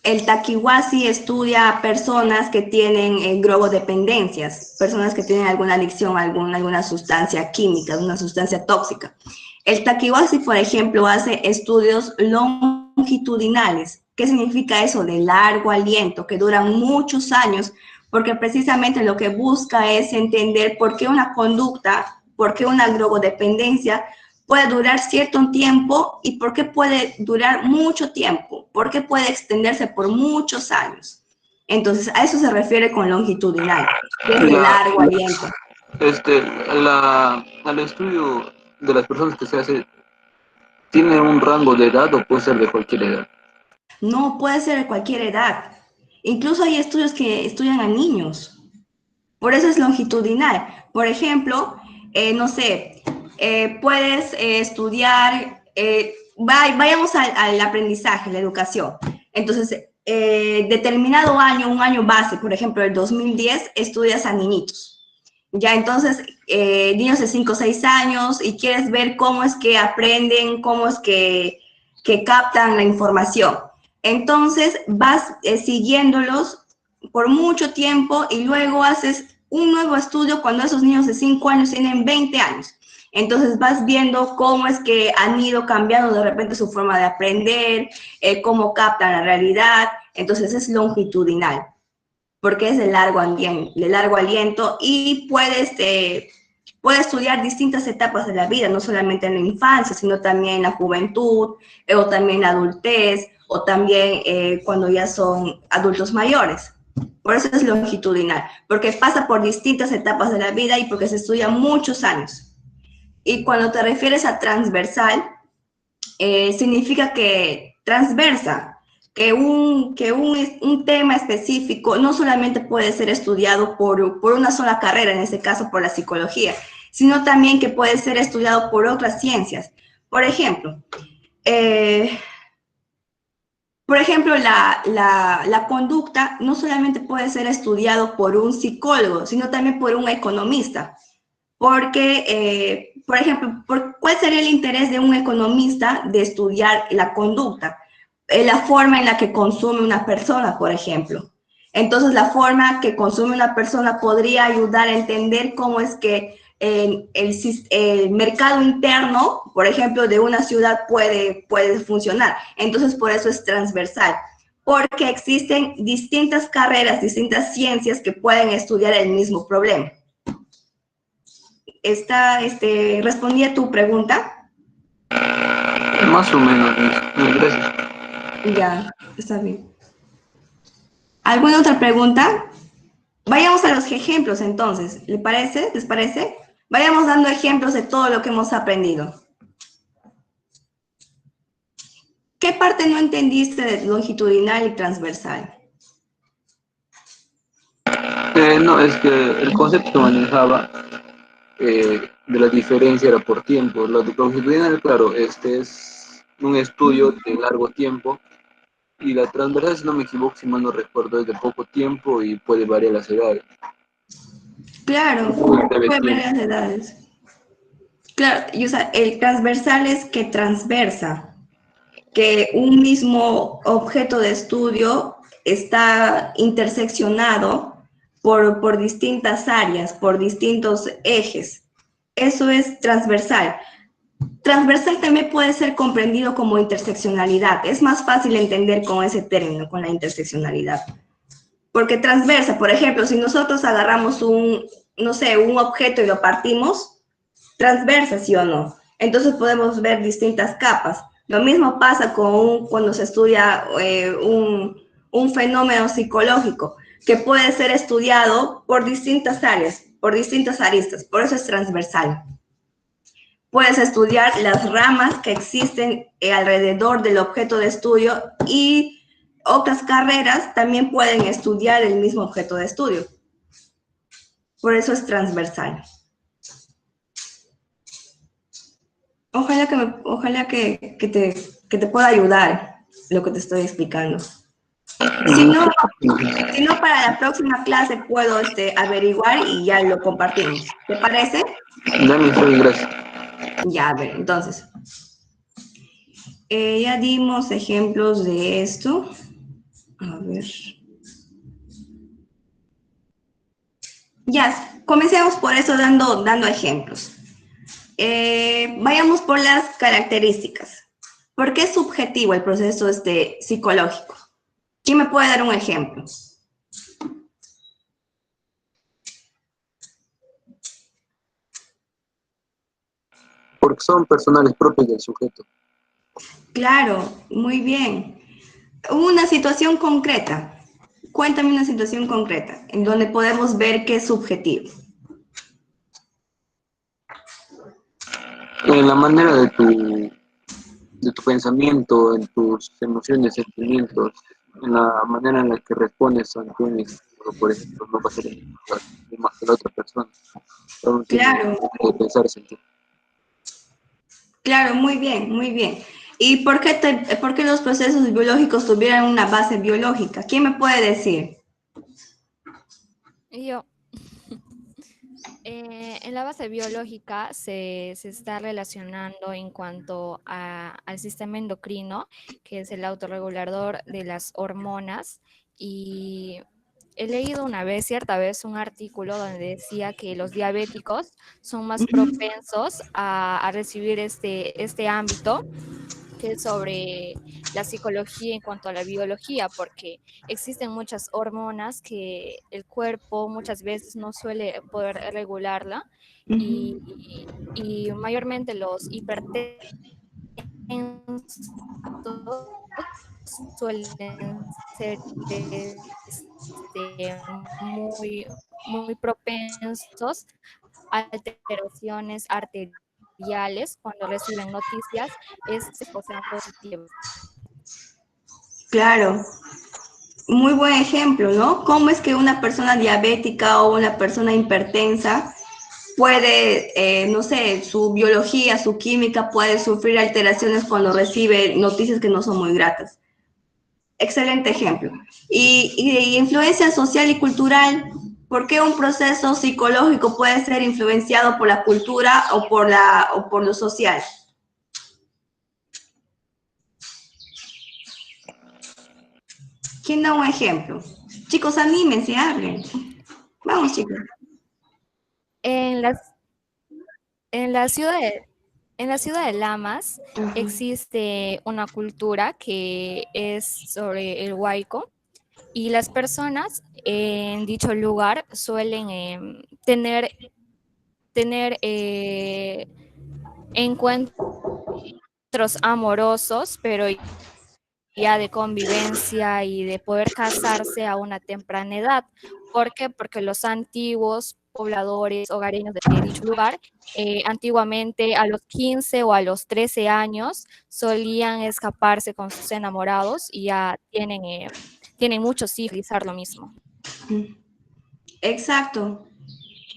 el Takiwasi estudia a personas que tienen drogodependencias, personas que tienen alguna adicción a alguna sustancia química, una sustancia tóxica. El Takiwasi, por ejemplo, hace estudios longitudinales. ¿Qué significa eso? De largo aliento, que duran muchos años, porque precisamente lo que busca es entender por qué una conducta, por qué una drogodependencia puede durar cierto tiempo y por qué puede durar mucho tiempo, por qué puede extenderse por muchos años. Entonces, a eso se refiere con longitudinal, que es de largo aliento. Al estudio de las personas que se hace, ¿tiene un rango de edad o puede ser de cualquier edad? No, puede ser de cualquier edad. Incluso hay estudios que estudian a niños. Por eso es longitudinal. Por ejemplo, no sé, puedes estudiar, vayamos al aprendizaje, la educación. Entonces, determinado año, un año base, por ejemplo, el 2010, estudias a niñitos. Ya, entonces, niños de 5 o 6 años y quieres ver cómo es que aprenden, cómo es que captan la información. Entonces, vas siguiéndolos por mucho tiempo y luego haces un nuevo estudio cuando esos niños de 5 años tienen 20 años. Entonces vas viendo cómo es que han ido cambiando de repente su forma de aprender, cómo captan la realidad. Entonces es longitudinal. porque es de largo aliento y puede estudiar distintas etapas de la vida, no solamente en la infancia, sino también en la juventud, o también en la adultez, o también cuando ya son adultos mayores. Por eso es longitudinal, porque pasa por distintas etapas de la vida y porque se estudia muchos años. Y cuando te refieres a transversal, significa que transversa, que un tema específico no solamente puede ser estudiado por una sola carrera, en este caso por la psicología, sino también que puede ser estudiado por otras ciencias. Por ejemplo, la conducta no solamente puede ser estudiado por un psicólogo, sino también por un economista. Porque, por ejemplo, ¿cuál sería el interés de un economista de estudiar la conducta? La forma en la que consume una persona, por ejemplo. Entonces, la forma que consume una persona podría ayudar a entender cómo es que el mercado interno, por ejemplo, de una ciudad puede funcionar. Entonces, por eso es transversal, porque existen distintas carreras, distintas ciencias que pueden estudiar el mismo problema. ¿Respondí a tu pregunta? Más o menos, gracias. Ya, está bien. ¿Alguna otra pregunta? Vayamos a los ejemplos entonces, ¿les parece? Vayamos dando ejemplos de todo lo que hemos aprendido. ¿Qué parte no entendiste de longitudinal y transversal? No, es que el concepto que manejaba de la diferencia era por tiempo. Lo de longitudinal, claro, este es un estudio de largo tiempo, y la transversal, si no me equivoco, si mal no recuerdo, es de poco tiempo y puede variar las edades. Claro, puede variar las edades. Claro, y o sea, el transversal es que transversa, que un mismo objeto de estudio está interseccionado por distintas áreas, por distintos ejes. Eso es transversal. Transversal también puede ser comprendido como interseccionalidad. Es más fácil entender con ese término, con la interseccionalidad. Porque transversa, por ejemplo, si nosotros agarramos un objeto y lo partimos, transversa, ¿sí o no? Entonces podemos ver distintas capas. Lo mismo pasa cuando se estudia un fenómeno psicológico, que puede ser estudiado por distintas áreas, por distintas aristas. Por eso es transversal. Puedes estudiar las ramas que existen alrededor del objeto de estudio, y otras carreras también pueden estudiar el mismo objeto de estudio. Por eso es transversal. Ojalá que te pueda ayudar lo que te estoy explicando. Si no, para la próxima clase puedo averiguar y ya lo compartimos. ¿Te parece? Dame, gracias. Ya, a ver, entonces. Ya dimos ejemplos de esto. A ver. Ya, comencemos por eso dando ejemplos. Vayamos por las características. ¿Por qué es subjetivo el proceso psicológico? ¿Quién me puede dar un ejemplo? Porque son personales propios del sujeto. Claro, muy bien. Una situación concreta. Cuéntame una situación concreta en donde podemos ver que es subjetivo. En la manera de tu pensamiento, en tus emociones, sentimientos, en la manera en la que respondes ante un estímulo, por ejemplo, no va a ser el mismo que la otra persona. Claro. De pensar y sentir. Claro, muy bien, muy bien. ¿Y por qué los procesos biológicos tuvieran una base biológica? ¿Quién me puede decir? Yo. En la base biológica se está relacionando en cuanto al sistema endocrino, que es el autorregulador de las hormonas, y he leído cierta vez, un artículo donde decía que los diabéticos son más propensos a recibir este ámbito que sobre la psicología en cuanto a la biología, porque existen muchas hormonas que el cuerpo muchas veces no suele poder regularla y mayormente los hipertensos suelen ser muy propensos a alteraciones arteriales cuando reciben noticias o sean positivas. Claro, muy buen ejemplo, ¿no? ¿Cómo es que una persona diabética o una persona hipertensa puede, no sé, su biología, su química puede sufrir alteraciones cuando recibe noticias que no son muy gratas? Excelente ejemplo. Y influencia social y cultural, ¿por qué un proceso psicológico puede ser influenciado por la cultura o por lo social? ¿Quién da un ejemplo? Chicos, anímense, hablen. Vamos, chicos. En la ciudad de Lamas existe una cultura que es sobre el huayco y las personas en dicho lugar suelen tener encuentros amorosos, pero ya de convivencia y de poder casarse a una temprana edad. ¿Por qué? Porque los antiguos pobladores hogareños de dicho lugar, antiguamente a los 15 o a los 13 años solían escaparse con sus enamorados y ya tienen muchos hijos, realizar lo mismo. Exacto.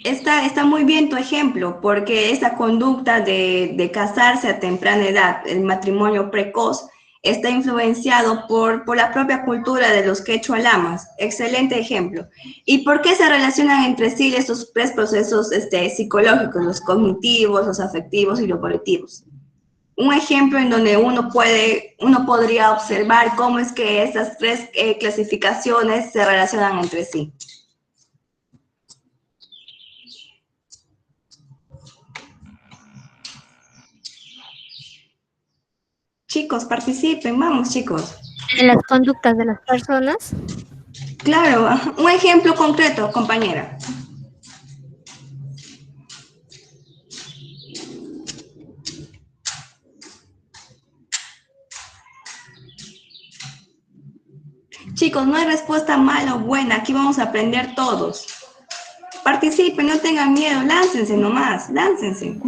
Está muy bien tu ejemplo, porque esa conducta de casarse a temprana edad, el matrimonio precoz, está influenciado por la propia cultura de los quechua lamas. Excelente ejemplo. ¿Y por qué se relacionan entre sí estos tres procesos psicológicos, los cognitivos, los afectivos y los volitivos? Un ejemplo en donde uno podría observar cómo es que estas tres clasificaciones se relacionan entre sí. Chicos, participen, vamos, chicos. En las conductas de las personas. Claro, un ejemplo concreto, compañera. Chicos, no hay respuesta mala o buena, aquí vamos a aprender todos. Participen, no tengan miedo, láncense nomás, láncense.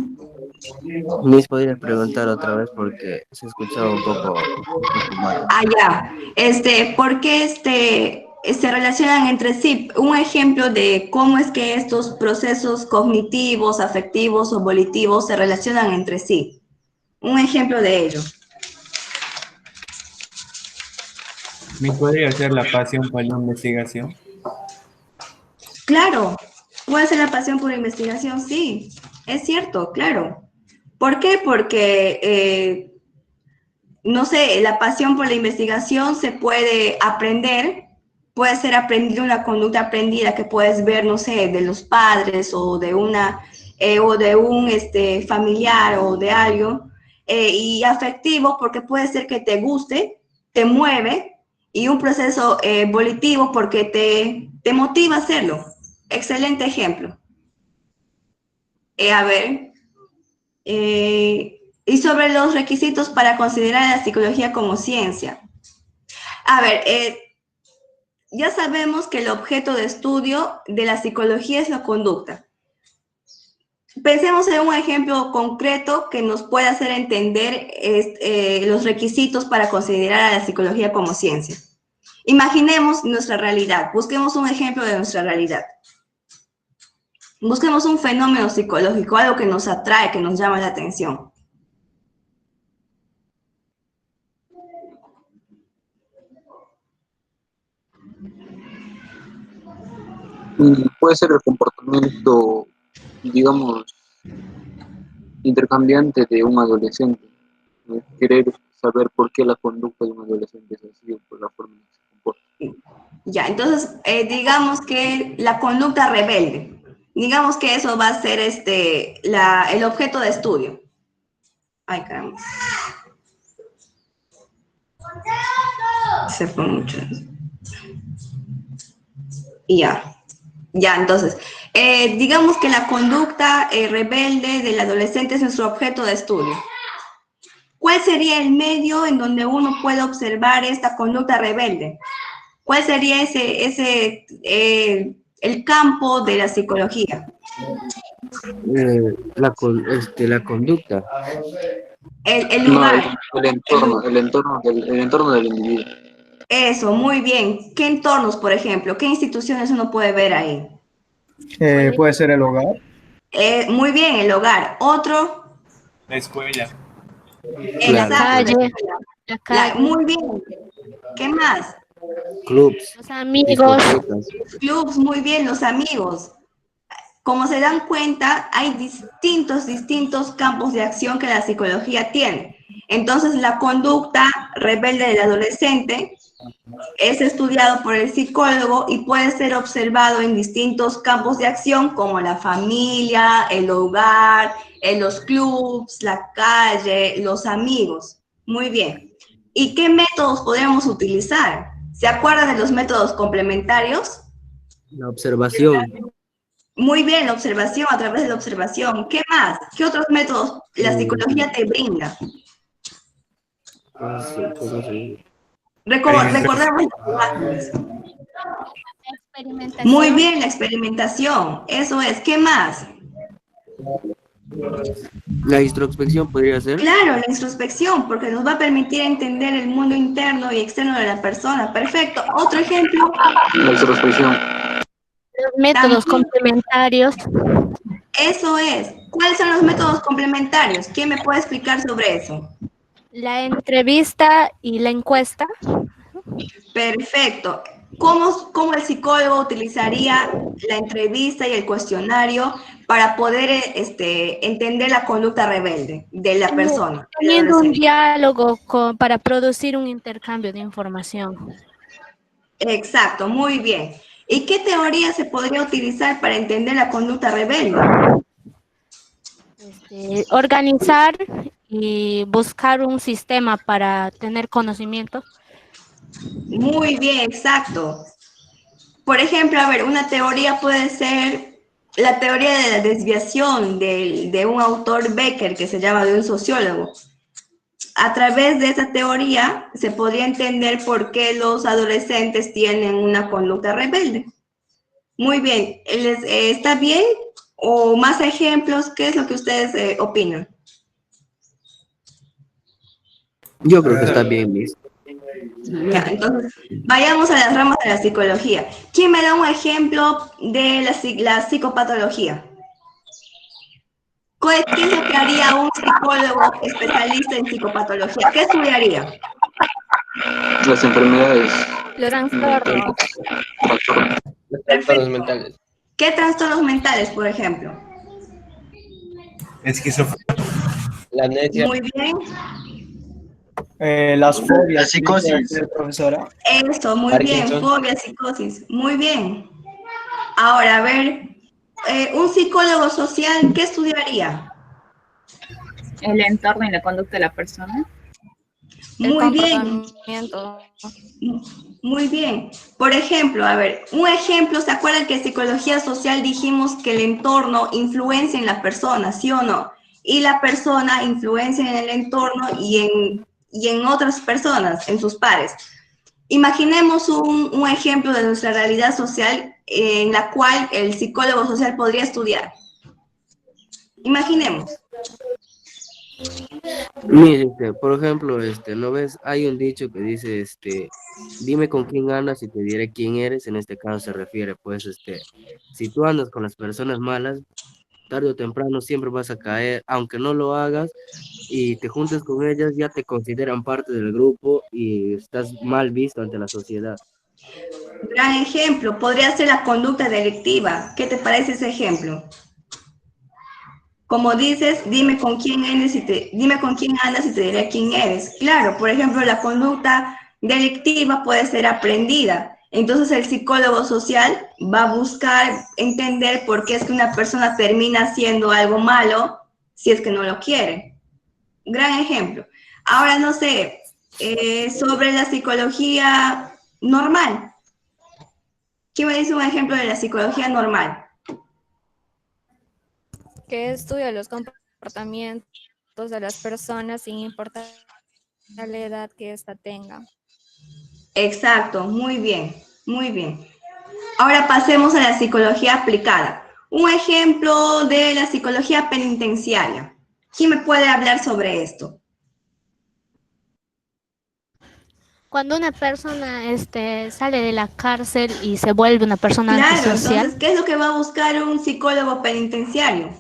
Miss, podrías preguntar otra vez porque se escuchaba un poco mal. Ah, ya. ¿Por qué se relacionan entre sí? Un ejemplo de cómo es que estos procesos cognitivos, afectivos o volitivos se relacionan entre sí. Un ejemplo de ello. ¿Me podría hacer la pasión por la investigación? Claro, puede ser la pasión por la investigación, sí, es cierto, claro. ¿Por qué? Porque, no sé, la pasión por la investigación se puede aprender, puede ser aprendida, una conducta aprendida que puedes ver, no sé, de los padres o de un familiar o de algo, y afectivo porque puede ser que te guste, te mueve, y un proceso volitivo porque te motiva a hacerlo. Excelente ejemplo. A ver, y sobre los requisitos para considerar la psicología como ciencia. A ver, ya sabemos que el objeto de estudio de la psicología es la conducta. Pensemos en un ejemplo concreto que nos pueda hacer entender los requisitos para considerar a la psicología como ciencia. Imaginemos nuestra realidad, busquemos un ejemplo de nuestra realidad. Busquemos un fenómeno psicológico, algo que nos atrae, que nos llama la atención. Puede ser el comportamiento, digamos, intercambiante de un adolescente. Querer saber por qué la conducta de un adolescente es así o por la forma en que se comporta. Ya, entonces, digamos que la conducta rebelde, digamos que eso va a ser el objeto de estudio. Ay, caramba. Se fue mucho. Ya, entonces, digamos que la conducta rebelde del adolescente es nuestro objeto de estudio. ¿Cuál sería el medio en donde uno puede observar esta conducta rebelde? ¿Cuál sería el campo de la psicología? La conducta. El lugar. No, el entorno del individuo. Eso, muy bien. ¿Qué entornos, por ejemplo? ¿Qué instituciones uno puede ver ahí? Puede ser el hogar. Muy bien, el hogar. ¿Otro? La escuela. Exacto, La calle. Muy bien. ¿Qué más? Clubs. Los amigos. Clubs, muy bien, los amigos. Como se dan cuenta, hay distintos campos de acción que la psicología tiene. Entonces, la conducta rebelde del adolescente es estudiado por el psicólogo y puede ser observado en distintos campos de acción como la familia, el hogar, en los clubs, la calle, los amigos. Muy bien. ¿Y qué métodos podríamos utilizar? ¿Se acuerdan de los métodos complementarios? La observación. Muy bien, la observación, a través de la observación. ¿Qué más? ¿Qué otros métodos la psicología te brinda? Recordemos. Muy bien, la experimentación. Eso es. ¿Qué más? La introspección podría ser. Claro, la introspección, porque nos va a permitir entender el mundo interno y externo de la persona. Perfecto. ¿Otro ejemplo? La introspección. Los métodos complementarios. Eso es. ¿Cuáles son los métodos complementarios? ¿Quién me puede explicar sobre eso? La entrevista y la encuesta. Perfecto. ¿Cómo el psicólogo utilizaría la entrevista y el cuestionario para poder entender la conducta rebelde de la persona? Teniendo un diálogo para producir un intercambio de información. Exacto, muy bien. ¿Y qué teoría se podría utilizar para entender la conducta rebelde? Organizar y buscar un sistema para tener conocimiento. Muy bien, exacto. Por ejemplo, a ver, una teoría puede ser la teoría de la desviación de un autor Becker que se llama de un sociólogo. A través de esa teoría se podría entender por qué los adolescentes tienen una conducta rebelde. Muy bien, ¿está bien? ¿O más ejemplos? ¿Qué es lo que ustedes opinan? Yo creo que está bien, Miss. Ya, entonces, vayamos a las ramas de la psicología. ¿Quién me da un ejemplo de la psicopatología? ¿Qué es lo que haría un psicólogo especialista en psicopatología? ¿Qué estudiaría? Las enfermedades. Los trastornos. Los trastornos mentales. ¿Qué trastornos mentales, por ejemplo? Esquizofrenia. La amnesia. Muy bien. Las fobias. La psicosis. Profesora. Eso, muy bien. Parkinson. Fobia, psicosis. Muy bien. Ahora, a ver, un psicólogo social, ¿qué estudiaría? El entorno y la conducta de la persona. Muy bien. Muy bien. Por ejemplo, a ver, un ejemplo, ¿se acuerdan que en psicología social dijimos que el entorno influencia en la persona, sí o no? Y la persona influencia en el entorno y en otras personas, en sus pares. Imaginemos un ejemplo de nuestra realidad social en la cual el psicólogo social podría estudiar. Imaginemos. Mire, por ejemplo, ¿no ves? Hay un dicho que dice, dime con quién andas y te diré quién eres. En este caso se refiere, pues, si tú andas con las personas malas, tarde o temprano siempre vas a caer, aunque no lo hagas y te juntes con ellas, ya te consideran parte del grupo y estás mal visto ante la sociedad. Gran ejemplo, podría ser la conducta delictiva. ¿Qué te parece ese ejemplo? Como dices, dime con quién andas y te diré quién eres. Claro, por ejemplo, la conducta delictiva puede ser aprendida. Entonces el psicólogo social va a buscar entender por qué es que una persona termina haciendo algo malo si es que no lo quiere. Gran ejemplo. Ahora, no sé, sobre la psicología normal. ¿Quién me dice un ejemplo de la psicología normal? Que estudia los comportamientos de las personas sin importar la edad que ésta tenga. Exacto, muy bien, muy bien. Ahora pasemos a la psicología aplicada. Un ejemplo de la psicología penitenciaria. ¿Quién me puede hablar sobre esto? Cuando una persona sale de la cárcel y se vuelve una persona Claro, antisocial. entonces, ¿qué es lo que va a buscar un psicólogo penitenciario?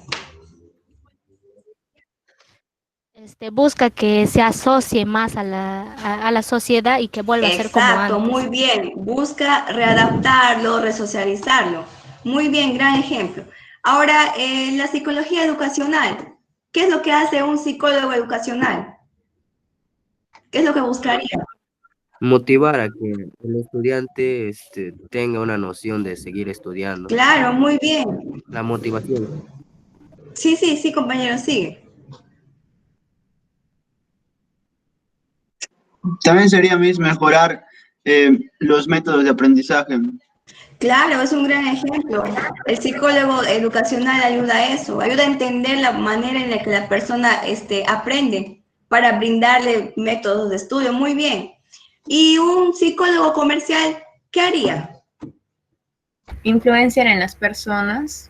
Busca que se asocie más a la sociedad y que vuelva a ser como Exacto, antes. muy bien. Busca readaptarlo, resocializarlo. Muy bien, gran ejemplo. Ahora, la psicología educacional. ¿Qué es lo que hace un psicólogo educacional? ¿Qué es lo que buscaría? Motivar a que el estudiante tenga una noción de seguir estudiando. Claro, muy bien. La motivación. Sí, sí, sí, compañero, sigue. También sería mejorar los métodos de aprendizaje. Claro, es un gran ejemplo. El psicólogo educacional ayuda a eso, ayuda a entender la manera en la que la persona aprende para brindarle métodos de estudio. Muy bien. ¿Y un psicólogo comercial qué haría? Influenciar en las personas,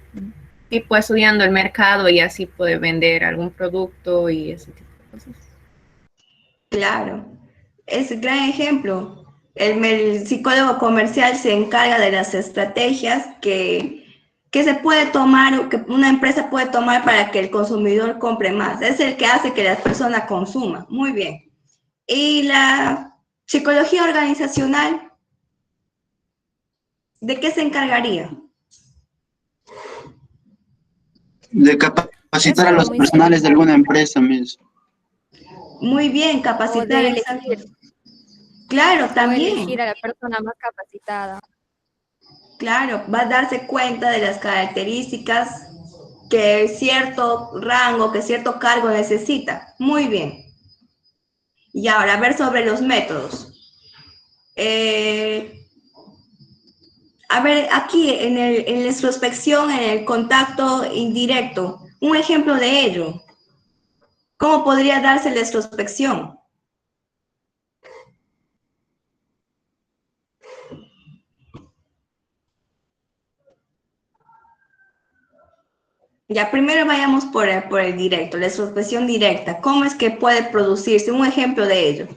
tipo estudiando el mercado y así puede vender algún producto y ese tipo de cosas. Claro, es un gran ejemplo. El psicólogo comercial se encarga de las estrategias que se puede tomar o que una empresa puede tomar para que el consumidor compre más. Es el que hace que la persona consuma. Muy bien. Y la psicología organizacional, ¿de qué se encargaría? De capacitar a los personales de alguna empresa mismo. Muy bien, O capacitar. de elegir. Claro, O también. elegir a la persona más capacitada. Claro, va a darse cuenta de las características que cierto rango, que cierto cargo necesita. Muy bien. Y ahora, a ver sobre los métodos. A ver, aquí en la introspección, en el contacto indirecto, un ejemplo de ello. ¿Cómo podría darse la introspección? Ya, primero vayamos por el directo, la introspección directa. ¿Cómo es que puede producirse? Un ejemplo de ello.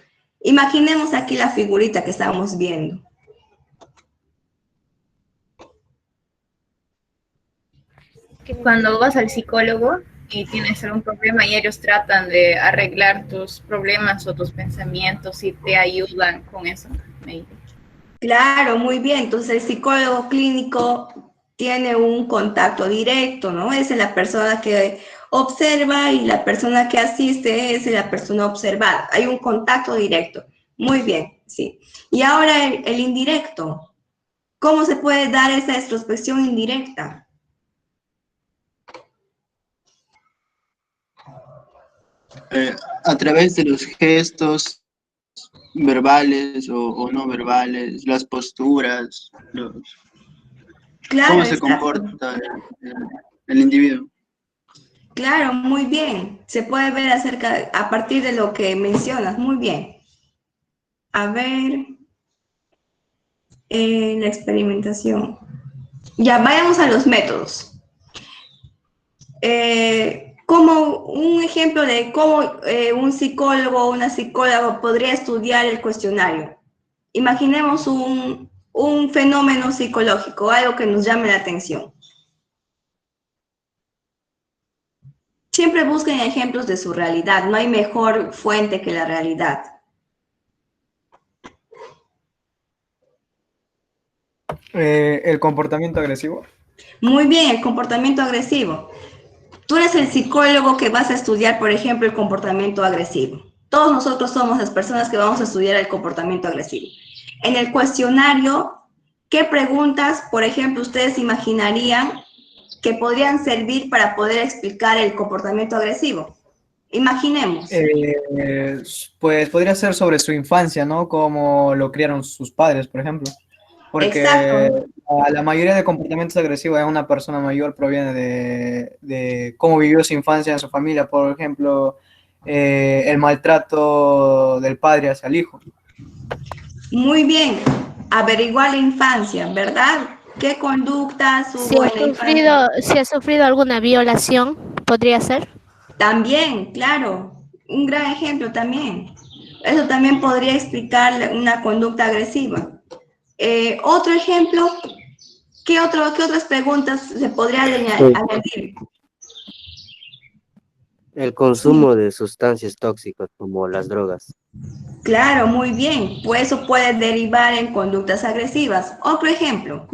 Imaginemos aquí la figurita que estamos viendo. Cuando vas al psicólogo y tienes algún problema y ellos tratan de arreglar tus problemas o tus pensamientos y te ayudan con eso. Claro, muy bien. Entonces el psicólogo clínico tiene un contacto directo, ¿no? Es la persona que observa y la persona que asiste es la persona observada. Hay un contacto directo. Muy bien, sí. Y ahora el indirecto. ¿Cómo se puede dar esa introspección indirecta? A través de los gestos verbales o no verbales, las posturas, Claro, cómo se exacto. comporta el individuo. Claro, muy bien. Se puede ver a partir de lo que mencionas. Muy bien. A ver, la experimentación. Ya, vayamos a los métodos. Como un ejemplo de cómo un psicólogo o una psicóloga podría estudiar el cuestionario. Imaginemos un fenómeno psicológico, algo que nos llame la atención. Siempre busquen ejemplos de su realidad, no hay mejor fuente que la realidad. El comportamiento agresivo. Muy bien, el comportamiento agresivo. Tú eres el psicólogo que vas a estudiar, por ejemplo, el comportamiento agresivo. Todos nosotros somos las personas que vamos a estudiar el comportamiento agresivo. En el cuestionario, ¿qué preguntas, por ejemplo, ustedes imaginarían que podrían servir para poder explicar el comportamiento agresivo? Imaginemos. Pues podría ser sobre su infancia, ¿no? Cómo lo criaron sus padres, por ejemplo. Porque Exacto. la mayoría de comportamientos agresivos de una persona mayor proviene de cómo vivió su infancia en su familia. Por ejemplo, el maltrato del padre hacia el hijo. Muy bien. Averiguar la infancia, ¿verdad? ¿Qué conductas hubo en la infancia? Si ha sufrido alguna violación, podría ser. También, claro. Un gran ejemplo también. Eso también podría explicar una conducta agresiva. Otro ejemplo, ¿qué otras preguntas se podría añadir? El consumo de sustancias tóxicas como las drogas. Claro, muy bien. Pues eso puede derivar en conductas agresivas. Otro ejemplo.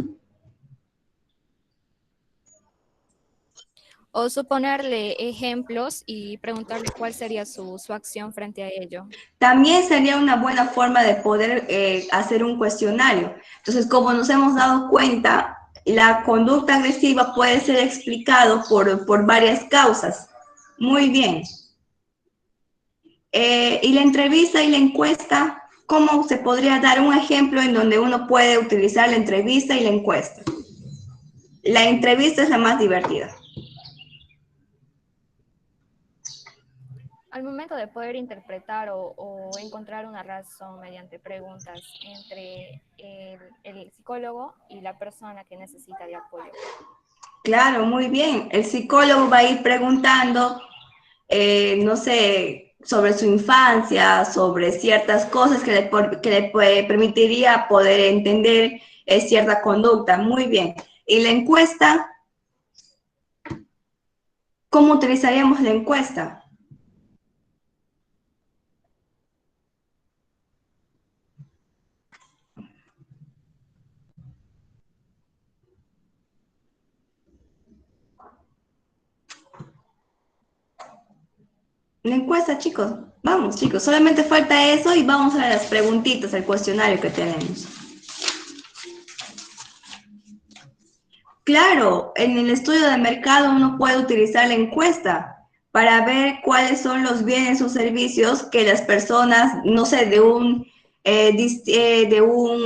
O suponerle ejemplos y preguntarle cuál sería su acción frente a ello. También sería una buena forma de poder hacer un cuestionario. Entonces, como nos hemos dado cuenta, la conducta agresiva puede ser explicado por varias causas. Muy bien. Y la entrevista y la encuesta, ¿cómo se podría dar un ejemplo en donde uno puede utilizar la entrevista y la encuesta? La entrevista es la más divertida. Al momento de poder interpretar o encontrar una razón mediante preguntas entre el psicólogo y la persona que necesita de apoyo. Claro, muy bien. El psicólogo va a ir preguntando, no sé, sobre su infancia, sobre ciertas cosas que le permitiría poder entender cierta conducta. Muy bien. Y la encuesta, ¿cómo utilizaríamos la encuesta? La encuesta, chicos. Vamos, chicos. Solamente falta eso y vamos a las preguntitas, el cuestionario que tenemos. Claro, en el estudio de mercado uno puede utilizar la encuesta para ver cuáles son los bienes o servicios que las personas, no sé, de un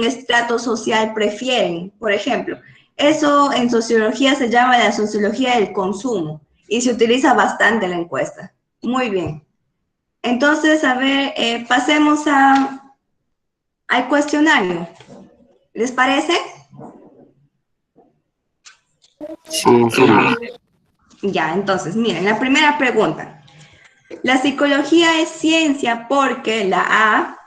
estrato social prefieren, por ejemplo. Eso en sociología se llama la sociología del consumo y se utiliza bastante la encuesta. Muy bien. Entonces, a ver, pasemos al cuestionario. ¿Les parece? Sí, sí. Ya, entonces, miren, la primera pregunta. La psicología es ciencia porque la A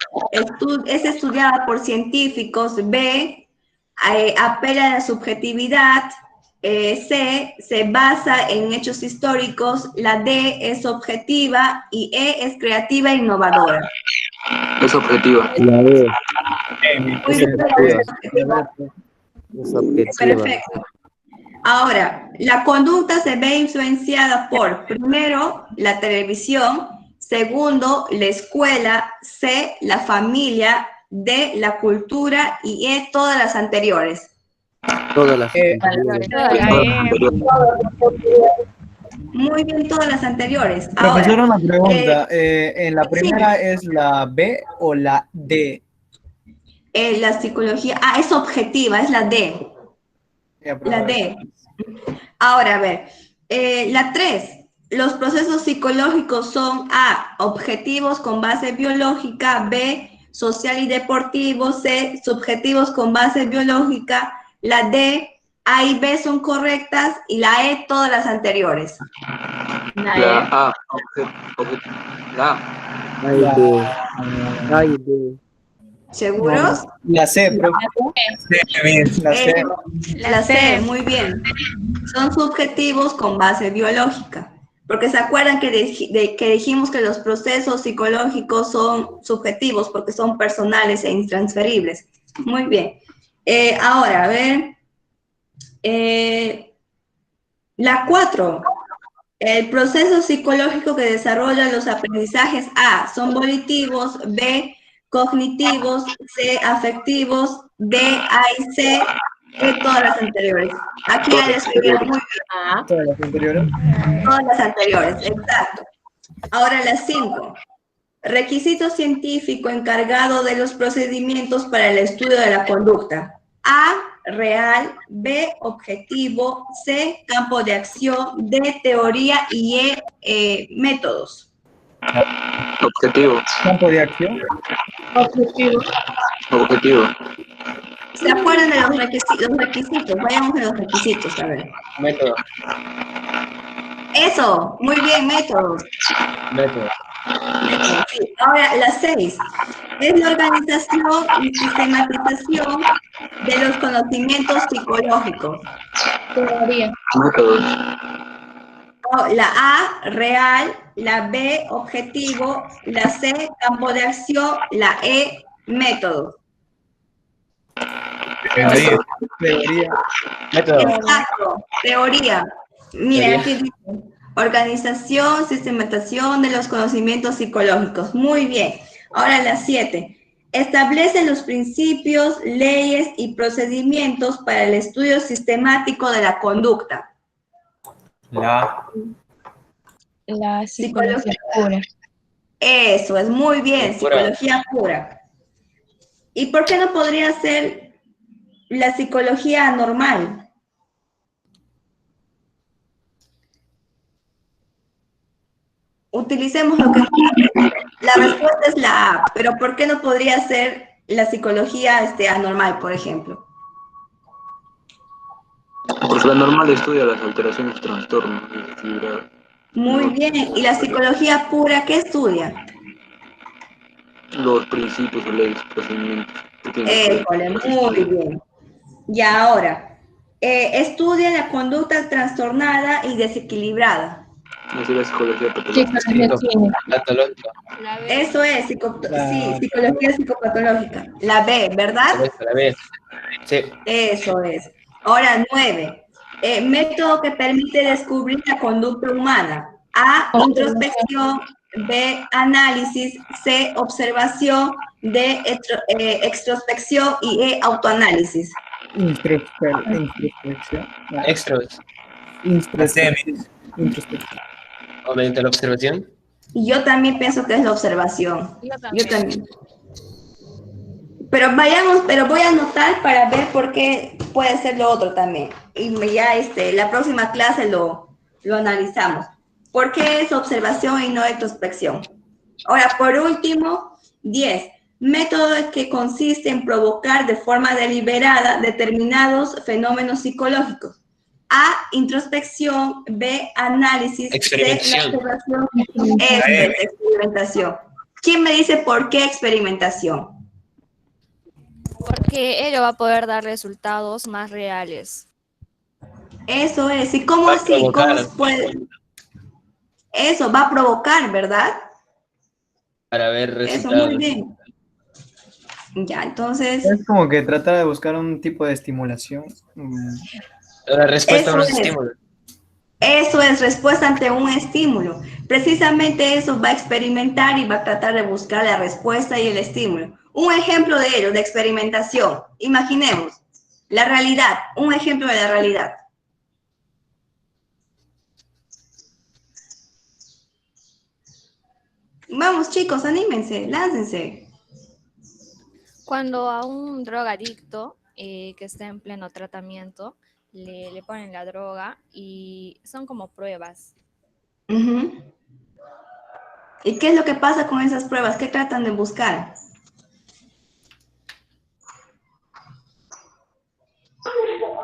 es estudiada por científicos, B apela a la subjetividad, C se basa en hechos históricos, la D es objetiva y E es creativa e innovadora. Es objetiva. La E. Es perfecto. Ahora, la conducta se ve influenciada por, primero, la televisión, segundo, la escuela, C, la familia, D, la cultura y E, todas las anteriores. Todas las anteriores. Muy bien, todas las anteriores. Ahora, Profesor, una pregunta. ¿En la primera es la B o la D? La psicología, es objetiva, es la D. La D. Ahora, a ver, la 3. Los procesos psicológicos son A, objetivos con base biológica, B, social y deportivo, C, subjetivos con base biológica, la D, A y B son correctas y la E todas las anteriores. La A. La A. A y B. ¿Seguros? La C, profe. La C. La C, muy bien. Son subjetivos con base biológica. Porque se acuerdan que dijimos que los procesos psicológicos son subjetivos porque son personales e intransferibles. Muy bien. Ahora, a ver. La 4. El proceso psicológico que desarrolla los aprendizajes A son volitivos, B cognitivos, C afectivos, D, A y C, de todas las anteriores. Aquí ya les escribieron muy bien. Todas las anteriores. Todas las anteriores, exacto. Ahora la 5. Requisito científico encargado de los procedimientos para el estudio de la conducta. A, real, B, objetivo, C, campo de acción, D, teoría y E, métodos. Objetivo. Campo de acción. Objetivo. Objetivo. ¿Se acuerdan de los requisitos? Vayamos a los requisitos, a ver. Método. Eso, muy bien, métodos. Método. Sí. Ahora, la 6. Es la organización y sistematización de los conocimientos psicológicos. Teoría. Métodos. La A, real, la B, objetivo, la C, campo de acción, la E, método. Teoría. Método. Exacto, teoría. Mira, aquí dice, organización, sistematización de los conocimientos psicológicos. Muy bien. Ahora la 7. Establece los principios, leyes y procedimientos para el estudio sistemático de la conducta. La psicología pura. Eso es muy bien, Pura. psicología pura. ¿Y por qué no podría ser la psicología normal? Utilicemos lo que la respuesta es la A, pero ¿por qué no podría ser la psicología anormal, por ejemplo? Porque la normal estudia las alteraciones, trastornos, actividad. Muy bien. ¿Y la psicología pura qué estudia? Los principios o leyes, procedimientos. que tienen que ver. École, muy bien. Y ahora, estudia la conducta trastornada y desequilibrada. Esa es la psicología patológica. Patológico. Eso es, sí, psicología psicopatológica. La B, ¿verdad? La B. Sí. Eso es. Ahora, 9. Método que permite descubrir la conducta humana. A, introspección. B, análisis. C, observación. D, extrospección. Y E, autoanálisis. Introspección. Introspección. O mediante la observación. Y yo también pienso que es la observación. Yo también. Pero voy a anotar para ver por qué puede ser lo otro también. Y ya la próxima clase lo analizamos. ¿Por qué es observación y no introspección? Ahora, por último, 10. Método que consiste en provocar de forma deliberada determinados fenómenos psicológicos. A, introspección. B, análisis. Experimentación. C, observación. Experimentación. ¿Quién me dice por qué experimentación? Porque ello va a poder dar resultados más reales. Eso es. ¿Y cómo Va a así? ¿Cómo provocar. se puede? Eso va a provocar, ¿verdad? Para ver Eso, resultados. muy bien. Ya, entonces... Es como que tratar de buscar un tipo de estimulación. La respuesta a Eso unos es. estímulos. Eso es respuesta ante un estímulo. Precisamente eso va a experimentar y va a tratar de buscar la respuesta y el estímulo. Un ejemplo de ello, de experimentación. Imaginemos la realidad, un ejemplo de la realidad. Vamos, chicos, anímense, láncense. Cuando a un drogadicto que está en pleno tratamiento le ponen la droga y son como pruebas. Ujú. ¿Y qué es lo que pasa con esas pruebas? ¿Qué tratan de buscar?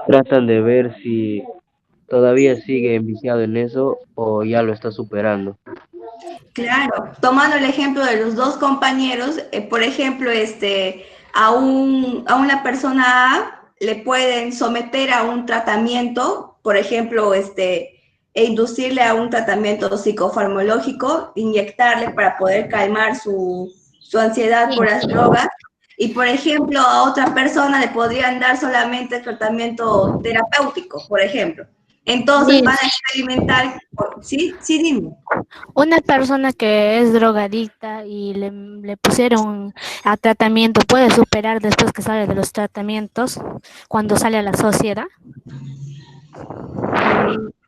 Tratan de ver si todavía sigue enviciado en eso o ya lo está superando. Claro, tomando el ejemplo de los dos compañeros, por ejemplo, a una persona A le pueden someter a un tratamiento, por ejemplo, e inducirle a un tratamiento psicofarmacológico, inyectarle para poder calmar su ansiedad por las drogas. Y, por ejemplo, a otra persona le podrían dar solamente tratamiento terapéutico, por ejemplo. Entonces van a experimentar, ¿sí? Sí, dime. Una persona que es drogadicta y le pusieron a tratamiento, ¿puede superar después que sale de los tratamientos cuando sale a la sociedad?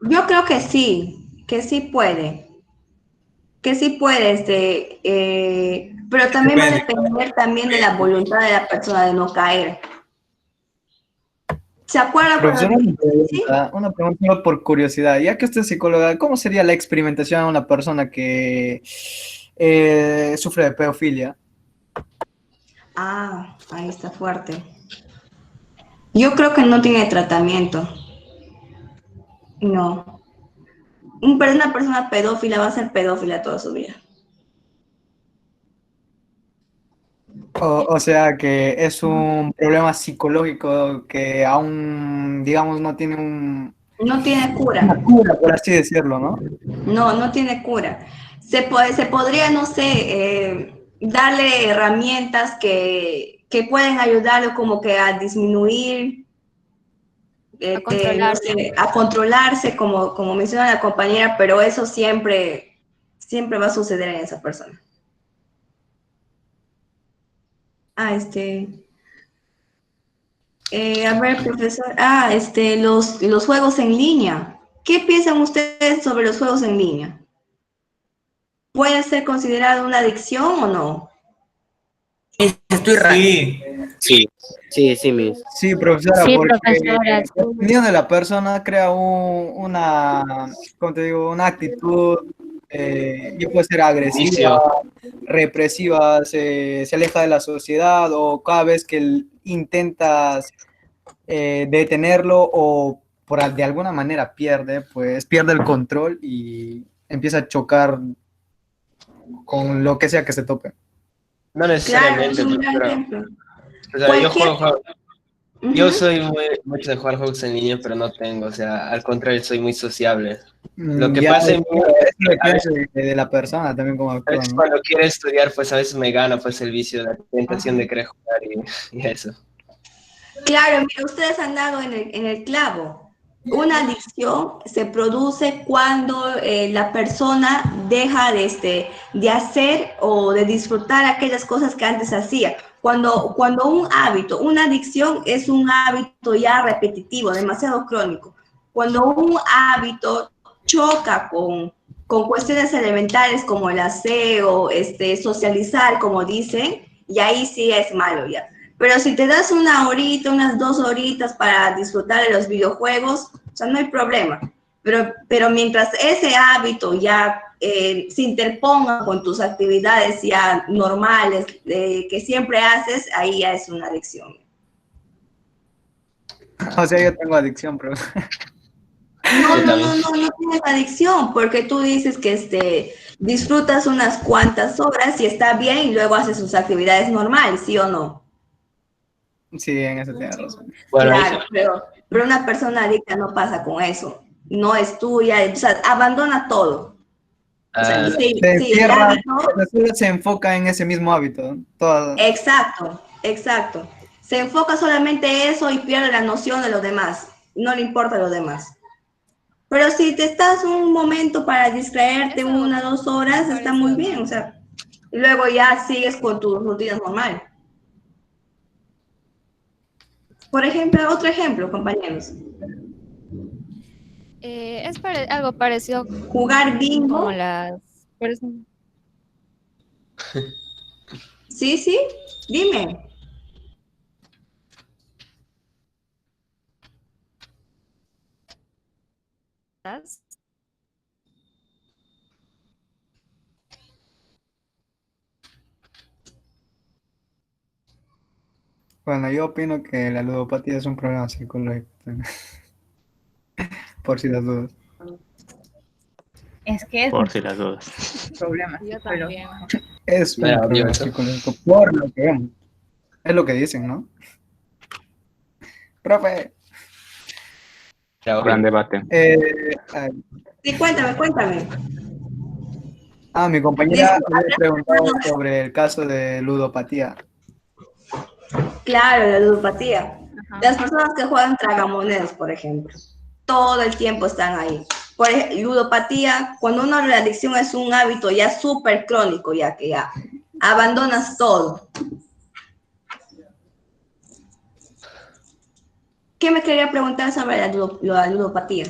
Yo creo que sí puede. que sí puede, pero también va a depender también de la voluntad de la persona de no caer. ¿Se acuerda? Profesor, una pregunta por curiosidad. Ya que usted es psicóloga, ¿cómo sería la experimentación a una persona que sufre de pedofilia? Ah, ahí está fuerte. Yo creo que no tiene tratamiento. No. Pero una persona pedófila va a ser pedófila toda su vida. O sea que es un problema psicológico que aún, digamos, no tiene No tiene cura. una cura, por así decirlo, ¿no? No, no tiene cura. Se podría, no sé, darle herramientas que pueden ayudarlo como que a disminuir, no sé, a controlarse, como menciona la compañera, pero eso siempre va a suceder en esa persona. A ver, profesor, los juegos en línea. ¿Qué piensan ustedes sobre los juegos en línea? ¿Puede ser considerado una adicción o no? Estoy raro. Sí, Miss. Sí, profesora, Sí, porque profesora, sí. dependiendo de la persona crea una, ¿cómo te digo? Una actitud, ya puede ser agresiva, represiva, se aleja de la sociedad o cada vez que intentas detenerlo o de alguna manera pierde el control y empieza a chocar con lo que sea que se tope. No necesariamente, Claro, es un gran pero, ejemplo. o sea, yo soy mucho de jugar juegos en línea, pero no tengo, o sea, al contrario, soy muy sociable. Lo que Ya, pasa en mí, a veces, de la persona también como actúa, ¿no? cuando quiero estudiar, pues a veces me gana pues el vicio, la tentación de querer jugar y eso. Claro, mira, ustedes han dado en el clavo. Una adicción se produce cuando la persona deja de hacer o de disfrutar aquellas cosas que antes hacía. Cuando un hábito, una adicción es un hábito ya repetitivo, demasiado crónico. Cuando un hábito choca con cuestiones elementales como el aseo, socializar, como dicen, y ahí sí es malo ya. Pero si te das una horita, unas 2 horitas para disfrutar de los videojuegos, o sea, no hay problema. Pero mientras ese hábito ya se interponga con tus actividades ya normales que siempre haces, ahí ya es una adicción. O sea, yo tengo adicción, pero... No tienes adicción, porque tú dices que disfrutas unas cuantas horas y está bien y luego haces sus actividades normales, ¿sí o no? Sí, en eso tienes razón. Claro, pero una persona adicta no pasa con eso. No es tuya, o sea, abandona todo. O sea, el hábito, se enfoca en ese mismo hábito. Exacto. Se enfoca solamente en eso y pierde la noción de los demás. No le importa a los demás. Pero si te estás un momento para distraerte 1 o 2 horas, está muy bien. O sea, y luego ya sigues con tu rutina normal. Por ejemplo, otro ejemplo, compañeros. Es algo parecido. Jugar bingo. Como las... Sí, dime. Bueno, yo opino que la ludopatía es un problema psicológico. Por si las dudas. Es que es Por si las dudas. un problema psicológico. Es un problema psicológico, por lo que vemos. Es lo que dicen, ¿no? Profe. Gran debate. Sí, cuéntame. Mi compañera me había preguntado sobre el caso de ludopatía. Claro, la ludopatía. Las personas que juegan tragamonedas, por ejemplo, todo el tiempo están ahí. Por ejemplo, ludopatía, cuando la adicción es un hábito ya súper crónico, ya que ya abandonas todo. ¿Qué me quería preguntar sobre la ludopatía?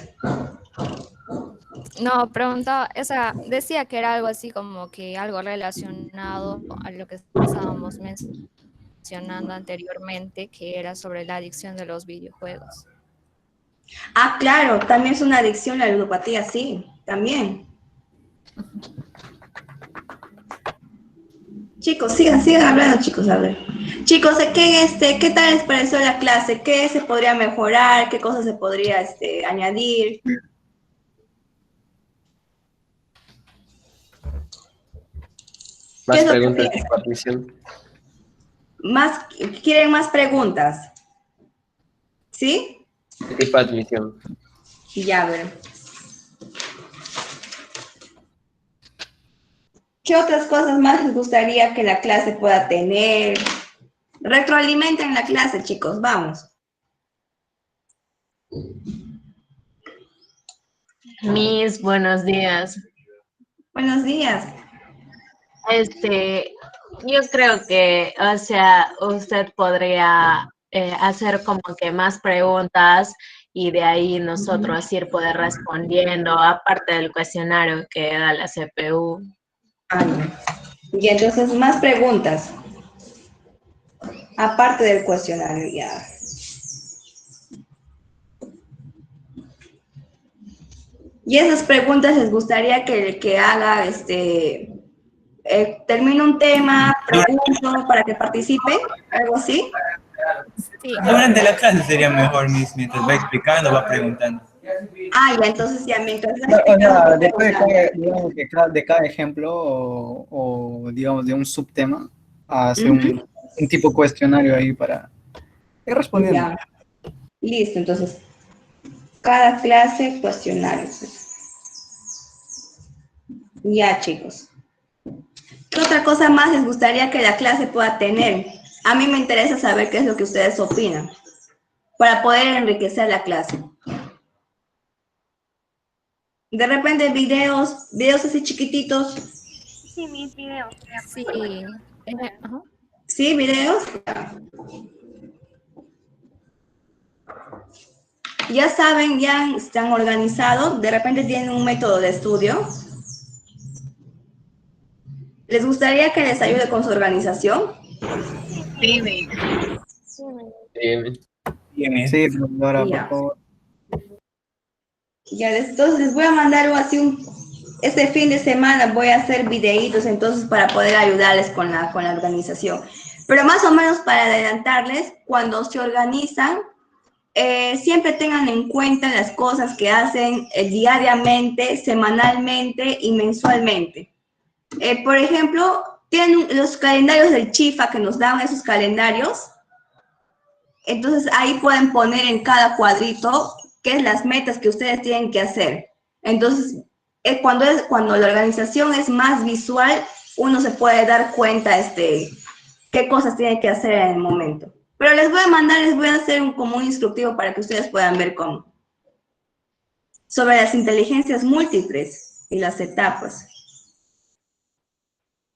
No, preguntaba, o sea, decía que era algo así como que algo relacionado a lo que estábamos mencionando anteriormente, que era sobre la adicción de los videojuegos. Ah, claro, también es una adicción la ludopatía, sí, también. Chicos, sigan hablando, chicos, a ver. Chicos, ¿qué tal les pareció la clase? ¿Qué se podría mejorar? ¿Qué cosas se podría añadir? Más preguntas de Patricia. ¿Quieren más preguntas? ¿Sí? Y Patricia. Ya, a ver. ¿Qué otras cosas más les gustaría que la clase pueda tener? Retroalimenten la clase, chicos, vamos. Miss, buenos días. Buenos días. Yo creo que, o sea, usted podría hacer como que más preguntas y de ahí nosotros ir poder respondiendo, aparte del cuestionario que da la CPU. Y entonces, más preguntas. Aparte del cuestionario, ya. Y esas preguntas les gustaría que haga, termine un tema, pregunto para que participe, algo así. Sí. Durante la clase sería mejor, Miss, mientras va explicando, va preguntando. Ah, ya, entonces ya, mientras va O sea, explicando. después de cada, digamos que de cada ejemplo o, digamos de un subtema, hace un tipo cuestionario ahí para ir respondiendo. Ya. Listo, entonces, cada clase cuestionarios. Ya, chicos. ¿Qué otra cosa más les gustaría que la clase pueda tener? A mí me interesa saber qué es lo que ustedes opinan para poder enriquecer la clase. De repente videos así chiquititos. Sí, mis videos. Sí. Ajá. ¿Sí, videos? Ya saben, ya están organizados, de repente tienen un método de estudio. ¿Les gustaría que les ayude con su organización? Sí, Sí, profesora, por favor. Ya, entonces les voy a mandar este fin de semana voy a hacer videitos entonces para poder ayudarles con la organización. Pero más o menos para adelantarles, cuando se organizan, siempre tengan en cuenta las cosas que hacen diariamente, semanalmente y mensualmente. Por ejemplo, tienen los calendarios del Chifa que nos dan esos calendarios. Entonces ahí pueden poner en cada cuadrito qué es las metas que ustedes tienen que hacer. Entonces, cuando la organización es más visual, uno se puede dar cuenta qué cosas tiene que hacer en el momento. Pero les voy a hacer como un instructivo para que ustedes puedan ver cómo. Sobre las inteligencias múltiples y las etapas.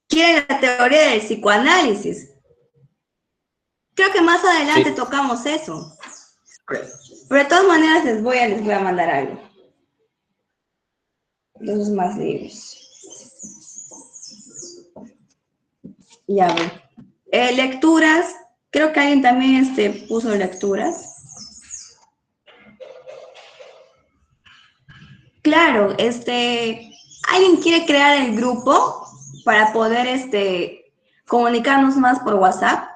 ¿Quieren la teoría del psicoanálisis? Creo que más adelante tocamos eso. Pero de todas maneras les voy a mandar algo. Los más libros. Ya ven. Lecturas. Creo que alguien también puso lecturas. Claro, ¿alguien quiere crear el grupo para poder comunicarnos más por WhatsApp?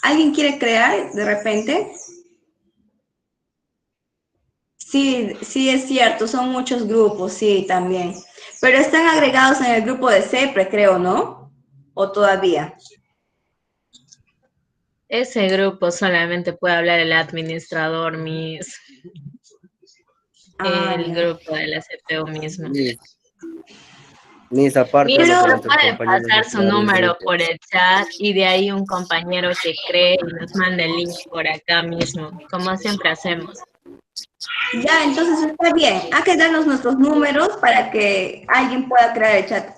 ¿Alguien quiere crear de repente? Sí, sí es cierto, son muchos grupos, sí, también. Pero están agregados en el grupo de CEPRE, creo, ¿no? ¿O todavía? Ese grupo solamente puede hablar el administrador, Miss. El grupo de la CPU mismo. Miss, aparte Miss, de lo que ¿no nuestros puede compañeros pasar su declaran, número por el chat y de ahí un compañero que cree y nos manda el link por acá mismo, como siempre hacemos? Ya, entonces está bien. Hay que darnos nuestros números para que alguien pueda crear el chat.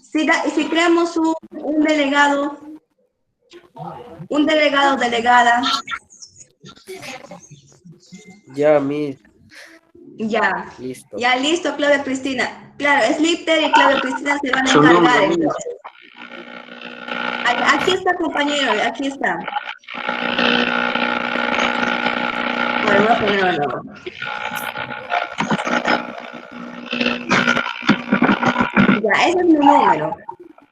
Si creamos un delegado, delegada. Ya, Miss. Ya. Listo. Ya listo, Claudia Cristina. Claro, Slipter y Claudia Cristina se van a Su nombre, encargar amigo. entonces. Aquí está, compañero, aquí está. Bueno, voy a ponerlo. Ya, ese es mi número.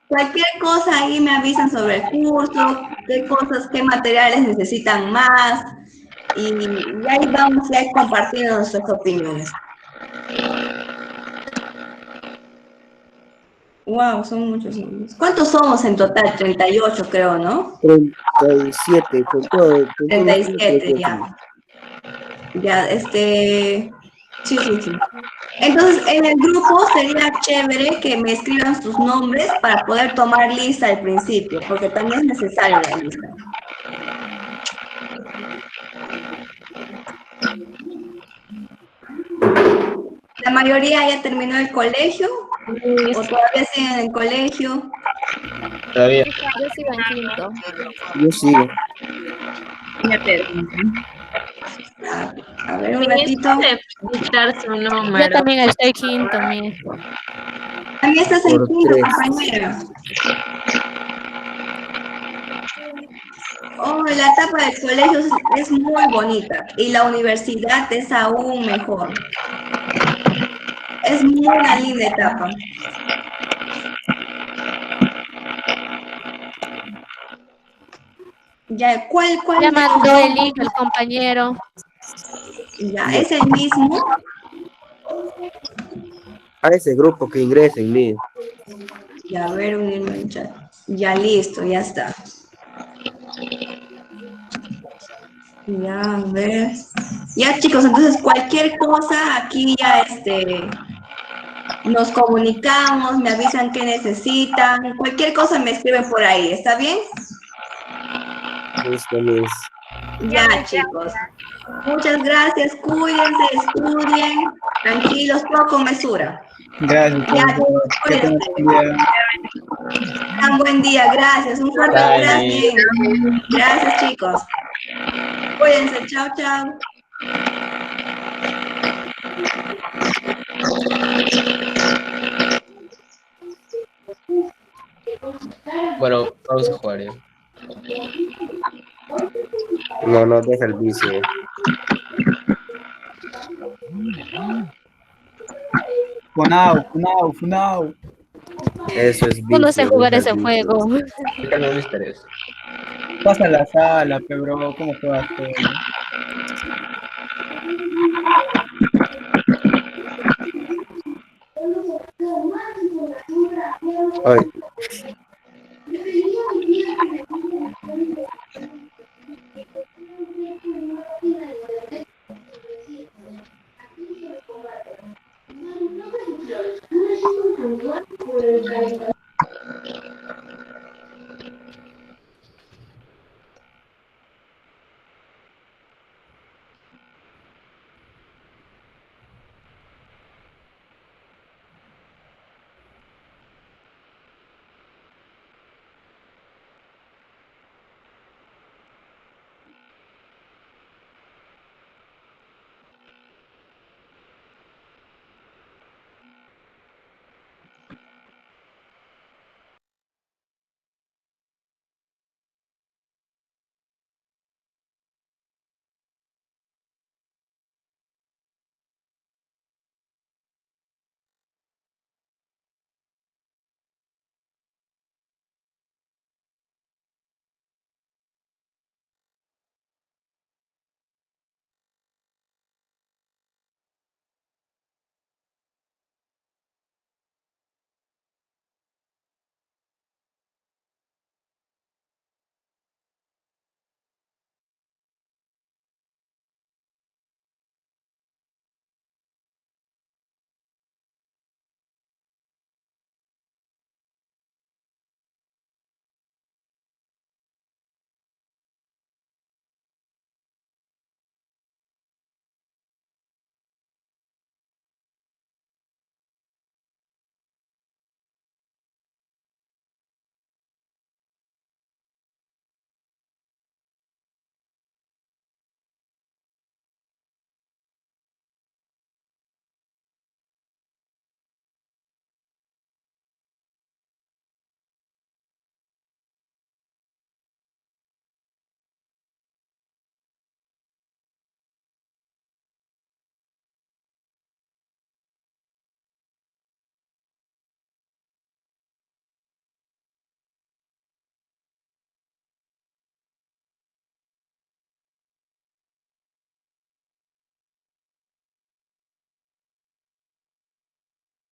Cualquier cosa ahí me avisan sobre el curso, qué cosas, qué materiales necesitan más. Y ahí vamos a ir compartiendo nuestras opiniones. Wow, son muchos nombres. ¿Cuántos somos en total? 38 creo, ¿no? 37, con todo. 37, ya. Ya, sí. Entonces, en el grupo sería chévere que me escriban sus nombres para poder tomar lista al principio, porque también es necesario la lista. La mayoría ya terminó el colegio, o todavía siguen en el colegio. Todavía. Yo sigo en quinto. Yo sigo. Ya terminé. A ver, un ratito. Dictar su Yo número. también estoy quinto, mi. También estás en Por quinto, 3. compañera. Oh, la etapa del colegio es muy bonita y la universidad es aún mejor. Es una linda etapa. Ya, ¿cuál Ya es mandó su el nombre? link el compañero. Ya, es el mismo. A ese grupo que ingrese en mí. Ya, a ver, unirme al chat. Ya, listo, ya está. Ya, a ver. Ya, chicos, entonces cualquier cosa aquí ya nos comunicamos, me avisan qué necesitan. Cualquier cosa me escriben por ahí, ¿está bien? Listo, Miss. Ya, chicos. Muchas gracias, cuídense, estudien, tranquilos, todo con mesura. Gracias. Ya, profesor. Que tengan cuídense. un día. Tan buen día, gracias. Un fuerte Dale. abrazo. Gracias, chicos. Cuídense, chao, chao. Bueno, vamos a jugar ya. No, deja el vice. Funao. Eso es Yo no sé vicio, jugar deja ese el vicio. juego. Calma, Mister, eso. Pasa a la sala, bro. ¿Cómo juegas tú? Ay,